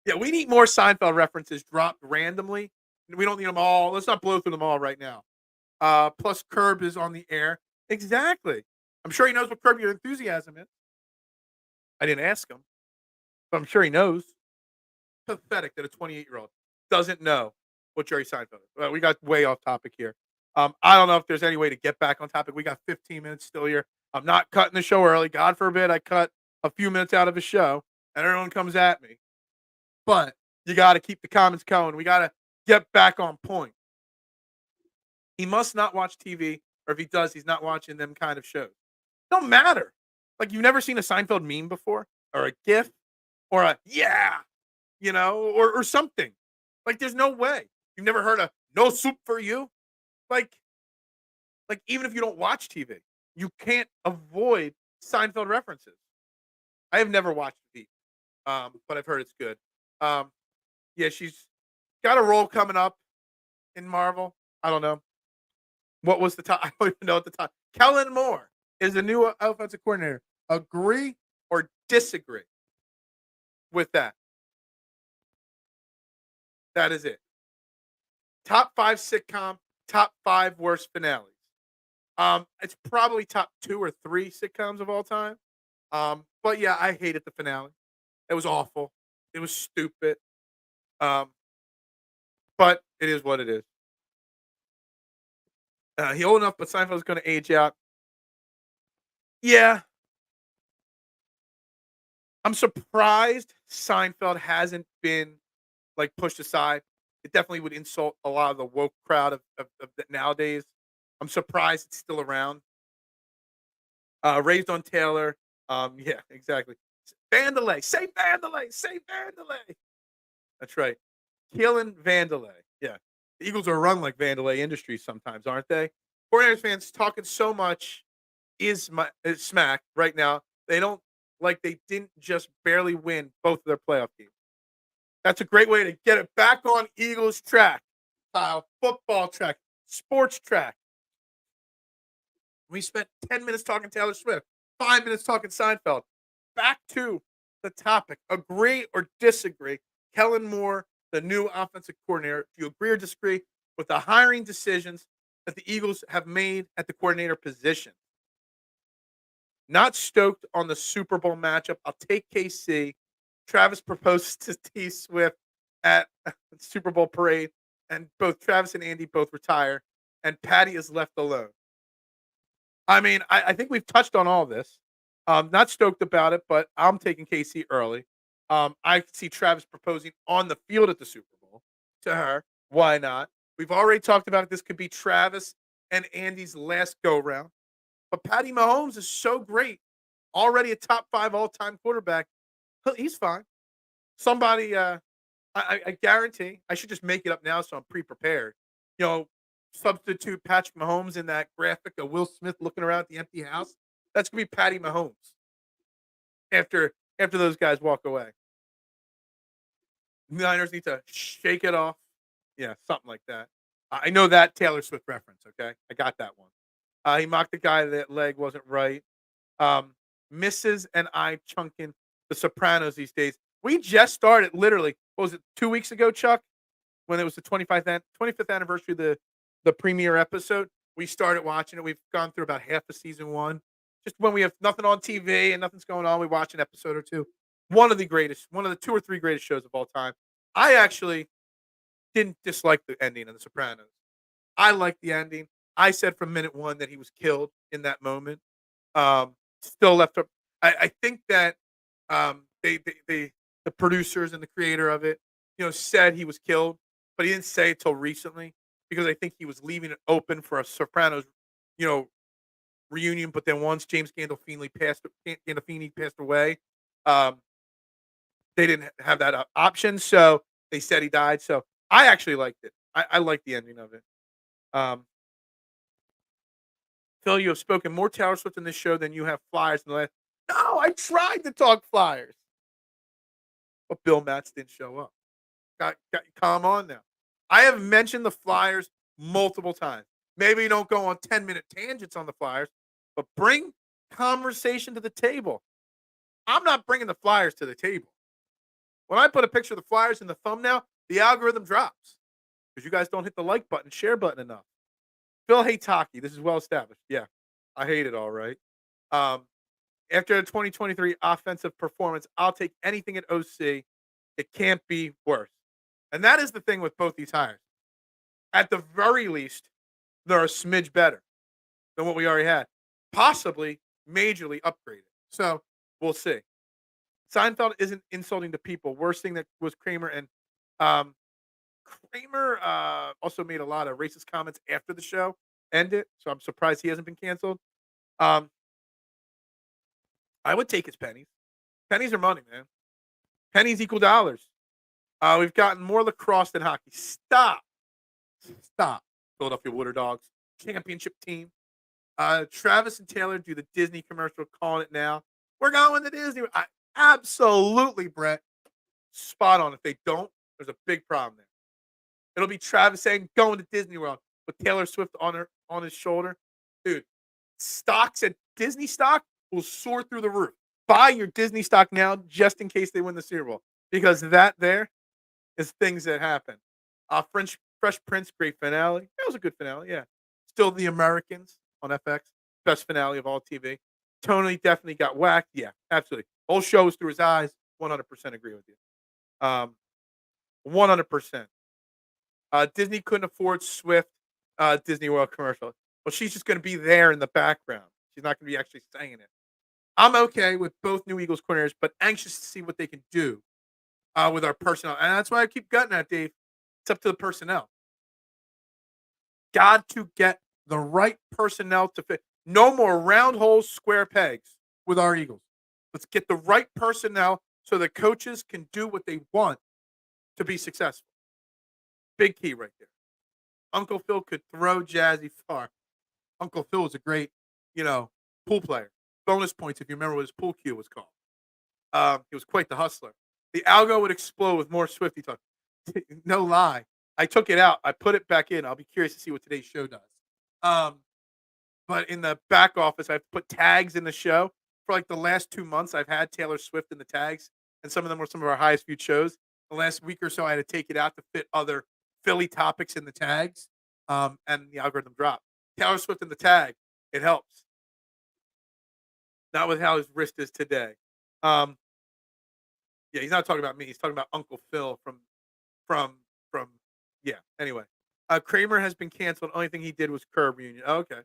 Yeah, we need more Seinfeld references dropped randomly. We don't need them all. Let's not blow through them all right now. Plus, Curb is on the air. Exactly. I'm sure he knows what Curb Your Enthusiasm is. I didn't ask him, but I'm sure he knows. Pathetic that a 28-year-old doesn't know what Jerry Seinfeld is. Well, we got way off topic here. I don't know if there's any way to get back on topic. We got 15 minutes still here. I'm not cutting the show early. God forbid I cut a few minutes out of a show and everyone comes at me. But you got to keep the comments going. We got to get back on point. He must not watch TV, or if he does, he's not watching them kind of shows. Don't matter. Like, you've never seen a Seinfeld meme before, or a GIF, or a yeah, or something. Like, there's no way. You've never heard a no soup for you? Like, even if you don't watch TV, you can't avoid Seinfeld references. I have never watched V, but I've heard it's good. Yeah, she's got a role coming up in Marvel. I don't know. What was the time? I don't even know at the time. Kellen Moore is the new offensive coordinator. Agree or disagree with that? That is it. Top 5 sitcom, top 5 worst finales. It's probably top 2 or 3 sitcoms of all time. But yeah, I hated the finale. It was awful. It was stupid. Um, but it is what it is. He old enough, but Seinfeld's going to age out. Yeah, I'm surprised Seinfeld hasn't been like pushed aside. It definitely would insult a lot of the woke crowd of nowadays. I'm surprised it's still around. Raised on Taylor. Yeah, exactly. Vandelay, say Vandelay, say Vandelay. That's right. Killing Vandelay. Yeah. The Eagles are run like Vandelay Industries sometimes, aren't they? 49ers fans talking so much is smack right now. They don't like they didn't just barely win both of their playoff games. That's a great way to get it back on Eagles track, football track, sports track. We spent 10 minutes talking Taylor Swift, 5 minutes talking Seinfeld. Back to the topic. Agree or disagree? Kellen Moore, the new offensive coordinator. Do you agree or disagree with the hiring decisions that the Eagles have made at the coordinator position? Not stoked on the Super Bowl matchup. I'll take KC. Travis proposes to T Swift at Super Bowl parade, and both Travis and Andy both retire, and Patty is left alone. I mean, I think we've touched on all this. Not stoked about it, but I'm taking KC early. I see Travis proposing on the field at the Super Bowl to her. Why not? We've already talked about it. This could be Travis and Andy's last go round. But Patty Mahomes is so great. Already a top 5 all-time quarterback. He's fine. Somebody, I guarantee, I should just make it up now so I'm pre-prepared. Substitute Patrick Mahomes in that graphic of Will Smith looking around at the empty house. That's gonna be Patty Mahomes after those guys walk away. Niners need to shake it off. Yeah, something like that. I know that Taylor Swift reference. Okay, I got that one. He mocked the guy that leg wasn't right. Mrs. and I chunking The Sopranos these days. We just started literally. What was it, 2 weeks ago, Chuck? When it was the 25th anniversary of the premiere episode, we started watching it. We've gone through about half of season 1. Just when we have nothing on TV and nothing's going on, we watch an episode or two. One of the 2 or 3 greatest shows of all time. I actually didn't dislike the ending of The Sopranos. I liked the ending. I said from minute 1 that he was killed in that moment. Still left up. I think that the producers and the creator of it, said he was killed, but he didn't say it till recently because I think he was leaving it open for a Sopranos, you know, reunion. But then once James Gandolfini passed away, um, they didn't have that option, so they said he died. So I actually liked it. I liked the ending of it. Um, Phil, you have spoken more Taylor Swift in this show than you have Flyers in the last. No, I tried to talk Flyers, but Bill Matz didn't show up. Calm on now. I have mentioned the Flyers multiple times. Maybe you don't go on 10-minute tangents on the Flyers, but bring conversation to the table. I'm not bringing the Flyers to the table. When I put a picture of the Flyers in the thumbnail, the algorithm drops because you guys don't hit the like button, share button enough. Phil hates hockey. This is well established. Yeah, I hate it all right. Um, After the 2023 offensive performance, I'll take anything at OC. It can't be worse. And that is the thing with both these hires. At the very least, they're a smidge better than what we already had. Possibly majorly upgraded. So we'll see. Seinfeld isn't insulting to people. Worst thing that was Kramer, and um, Kramer also made a lot of racist comments after the show ended. So I'm surprised he hasn't been canceled. Um, I would take his pennies. Pennies are money, man. Pennies equal dollars. We've gotten more lacrosse than hockey. Stop. Stop. Philadelphia Water Dogs championship team. Travis and Taylor do the Disney commercial, calling it now. We're going to Disney. Absolutely, Brett. Spot on. If they don't, there's a big problem there. It'll be Travis saying going to Disney World with Taylor Swift on his shoulder. Dude, stocks at Disney stock will soar through the roof. Buy your Disney stock now just in case they win the Super Bowl. Because that there is things that happen. Fresh Prince, great finale. It was a good finale, yeah. Still The Americans on FX. Best finale of all TV. Tony definitely got whacked. Yeah, absolutely. Whole show was through his eyes. 100% agree with you. 100%. Disney couldn't afford Swift Disney World commercial. Well, she's just going to be there in the background. She's not going to be actually saying it. I'm okay with both new Eagles corners, but anxious to see what they can do with our personnel. And that's why I keep gutting that, Dave. It's up to the personnel. Got to get the right personnel to fit. No more round holes, square pegs with our Eagles. Let's get the right personnel so the coaches can do what they want to be successful. Big key right there. Uncle Phil could throw Jazzy far. Uncle Phil was a great, pool player. Bonus points if you remember what his pool cue was called. He was quite the hustler. The algo would explode with more Swifty talk. No lie. I took it out. I put it back in. I'll be curious to see what today's show does. But in the back office, I've put tags in the show. For like the last 2 months, I've had Taylor Swift in the tags, and some of them were some of our highest viewed shows. The last week or so, I had to take it out to fit other Philly topics in the tags, and the algorithm dropped. Taylor Swift in the tag, it helps. Not with how his wrist is today. Yeah, he's not talking about me. He's talking about Uncle Phil from. Yeah. Anyway, Kramer has been canceled. Only thing he did was Curb Reunion. Oh, okay.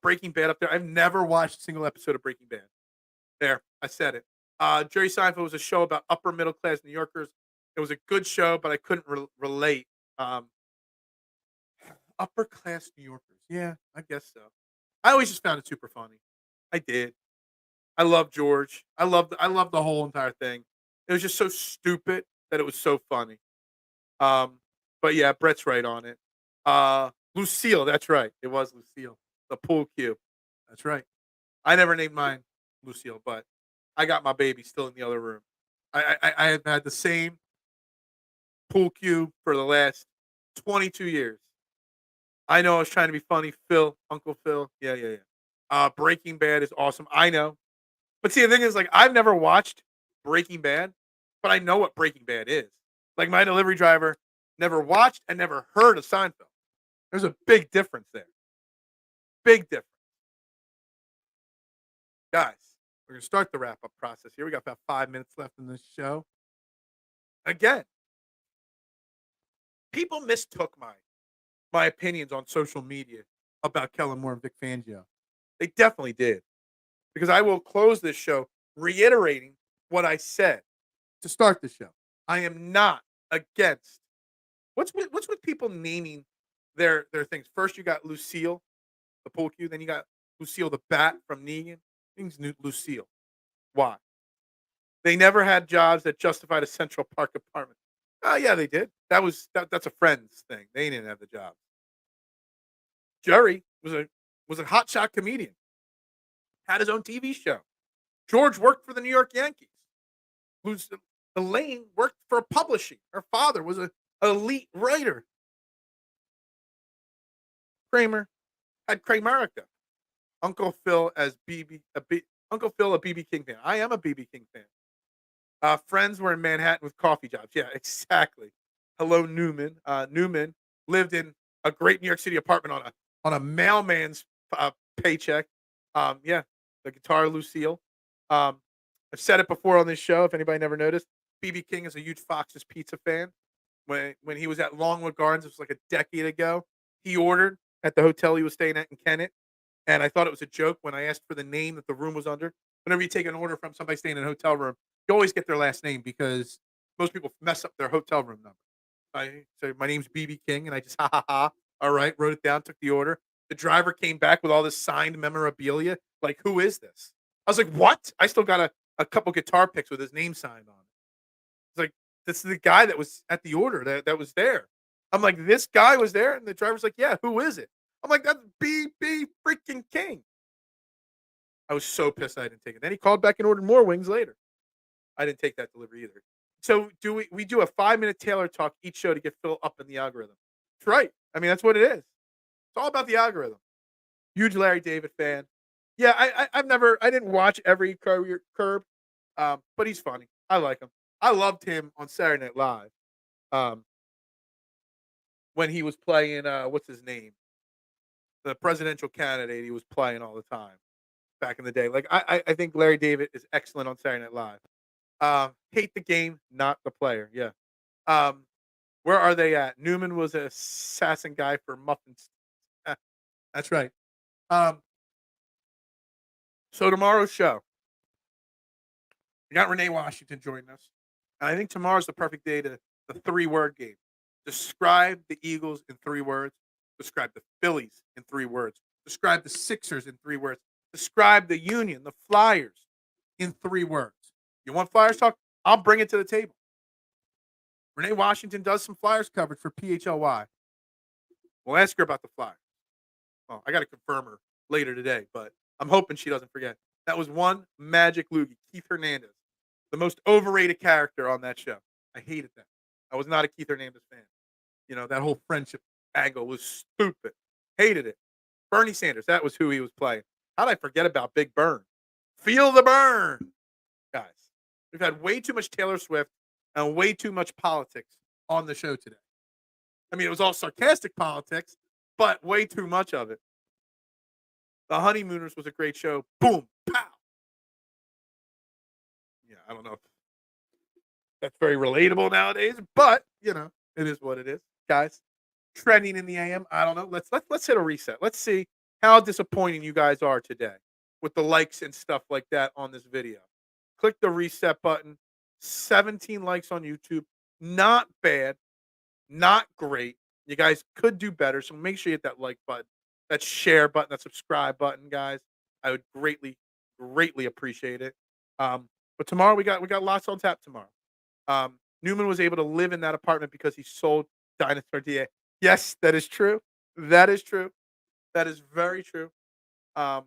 Breaking Bad up there. I've never watched a single episode of Breaking Bad. There, I said it. Jerry Seinfeld was a show about upper middle class New Yorkers. It was a good show, but I couldn't relate. Upper class New Yorkers. Yeah, I guess so. I always just found it super funny. I did. I love George. I love the whole entire thing. It was just so stupid that it was so funny. But yeah, Brett's right on it. Lucille, that's right. It was Lucille. The pool cue. That's right. I never named mine Lucille, but I got my baby still in the other room. I have had the same pool cue for the last 22 years. I know I was trying to be funny. Phil, Uncle Phil. Yeah. Breaking Bad is awesome. I know. But see, the thing is, like, I've never watched Breaking Bad, but I know what Breaking Bad is. Like, my delivery driver never watched and never heard of Seinfeld. There's a big difference there. Big difference. Guys, we're going to start the wrap-up process here. We got about 5 minutes left in this show. Again, people mistook my opinions on social media about Kellen Moore and VIc Fangio. They definitely did. Because I will close this show reiterating what I said to start the show. I am not against. What's with people naming their things? First, you got Lucille, the pool cue. Then you got Lucille the bat from Negan. Things Lucille. Why? They never had jobs that justified a Central Park apartment. Oh yeah, they did. That's a Friends thing. They didn't have the job. Jerry was a hotshot comedian. Had his own TV show. George worked for the New York Yankees. Elaine worked for publishing. Her father was an elite writer. Kramer had Kramerica. Uncle Phil as Uncle Phil a BB King fan. I am a BB King fan. Friends were in Manhattan with coffee jobs. Yeah, exactly. Hello, Newman. Newman lived in a great New York City apartment on a mailman's paycheck. Yeah, the guitar Lucille. I've said it before on this show. If anybody never noticed, BB King is a huge Fox's Pizza fan. When he was at Longwood Gardens, it was like a decade ago. He ordered at the hotel he was staying at in Kennett, and I thought it was a joke when I asked for the name that the room was under. Whenever you take an order from somebody staying in a hotel room, you always get their last name because most people mess up their hotel room number. I so my name's BB King, and I just ha ha ha. All right, wrote it down, took the order. The driver came back with all this signed memorabilia. Like, who is this? I was like, what? I still got a couple guitar picks with his name signed on it. It's like, this is the guy that was at the order that was there. I'm like, this guy was there, and the driver's like, yeah, who is it? I'm like, that's BB freaking King. I was so pissed I didn't take it. Then he called back and ordered more wings later. I didn't take that delivery either. So we do a 5-minute Taylor talk each show to get Phil up in the algorithm. That's right. I mean, that's what it is. It's all about the algorithm. Huge Larry David fan. Yeah, I didn't watch every Curb, but he's funny. I like him. I loved him on Saturday Night Live. Um, when he was playing, what's his name? The presidential candidate he was playing all the time back in the day. Like, I think Larry David is excellent on Saturday Night Live. Hate the game, not the player. Yeah. Um, where are they at? Newman was an assassin guy for muffins. That's right. Um, so tomorrow's show, we got Renee Washington joining us. And I think tomorrow's the perfect day to the 3-word game. Describe the Eagles in 3 words. Describe the Phillies in 3 words. Describe the Sixers in 3 words. Describe the Union, the Flyers in 3 words. You want Flyers talk? I'll bring it to the table. Renee Washington does some Flyers coverage for PHLY. We'll ask her about the Flyers. Well, I got to confirm her later today, but I'm hoping she doesn't forget. That was one magic loogie, Keith Hernandez, the most overrated character on that show. I hated that. I was not a Keith Hernandez fan. You know, that whole friendship angle was stupid. Hated it. Bernie Sanders, that was who he was playing. How did I forget about Big Burn? Feel the burn. Guys, we've had way too much Taylor Swift and way too much politics on the show today. I mean, it was all sarcastic politics, but way too much of it. The Honeymooners was a great show. Boom, pow. Yeah, I don't know if that's very relatable nowadays, but you know, it is what it is, guys. Trending in the AM. I don't know. Let's hit a reset. Let's see how disappointing you guys are today with the likes and stuff like that on this video. Click the reset button. 17 likes on YouTube. Not bad. Not great. You guys could do better. So make sure you hit that like button, that share button, that subscribe button, guys. I would greatly appreciate it. But tomorrow we got lots on tap tomorrow. Newman was able to live in that apartment because he sold Dinosaur DA. Yes, that is true. That is true. That is very true. Um,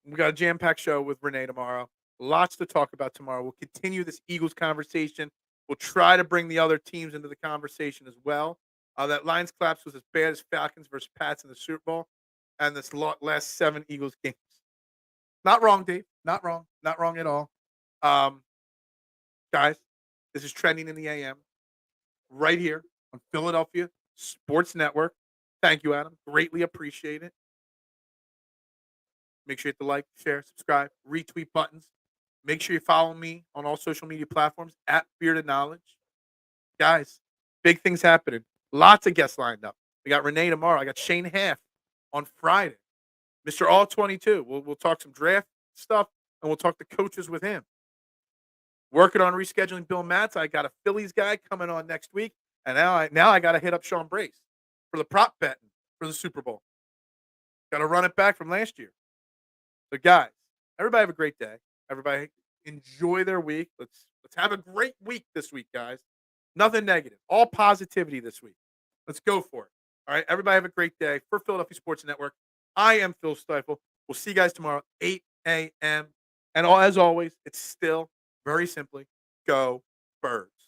we got a jam-packed show with Renee tomorrow. Lots to talk about tomorrow. We'll continue this Eagles conversation. We'll try to bring the other teams into the conversation as well. That Lions collapse was as bad as Falcons versus Pats in the Super Bowl, and this last 7 Eagles games. Not wrong, Dave. Not wrong. Not wrong at all. Guys, this is Trending in the AM right here on Philadelphia Sports Network. Thank you, Adam. Greatly appreciate it. Make sure you hit the like, share, subscribe, retweet buttons. Make sure you follow me on all social media platforms at Bearded Knowledge. Guys, big things happening. Lots of guests lined up. We got Renee tomorrow. I got Shane Half on Friday. Mr. All 22. We'll talk some draft stuff, and we'll talk to coaches with him. Working on rescheduling Bill Matz. I got a Phillies guy coming on next week, and now I got to hit up Sean Brace for the prop betting for the Super Bowl. Got to run it back from last year. So, guys, everybody have a great day. Everybody enjoy their week. Let's have a great week this week, guys. Nothing negative. All positivity this week. Let's go for it. All right, everybody have a great day. For Philadelphia Sports Network, I am Phil Stiefel. We'll see you guys tomorrow, 8 a.m. And as always, it's still very simply, go Birds.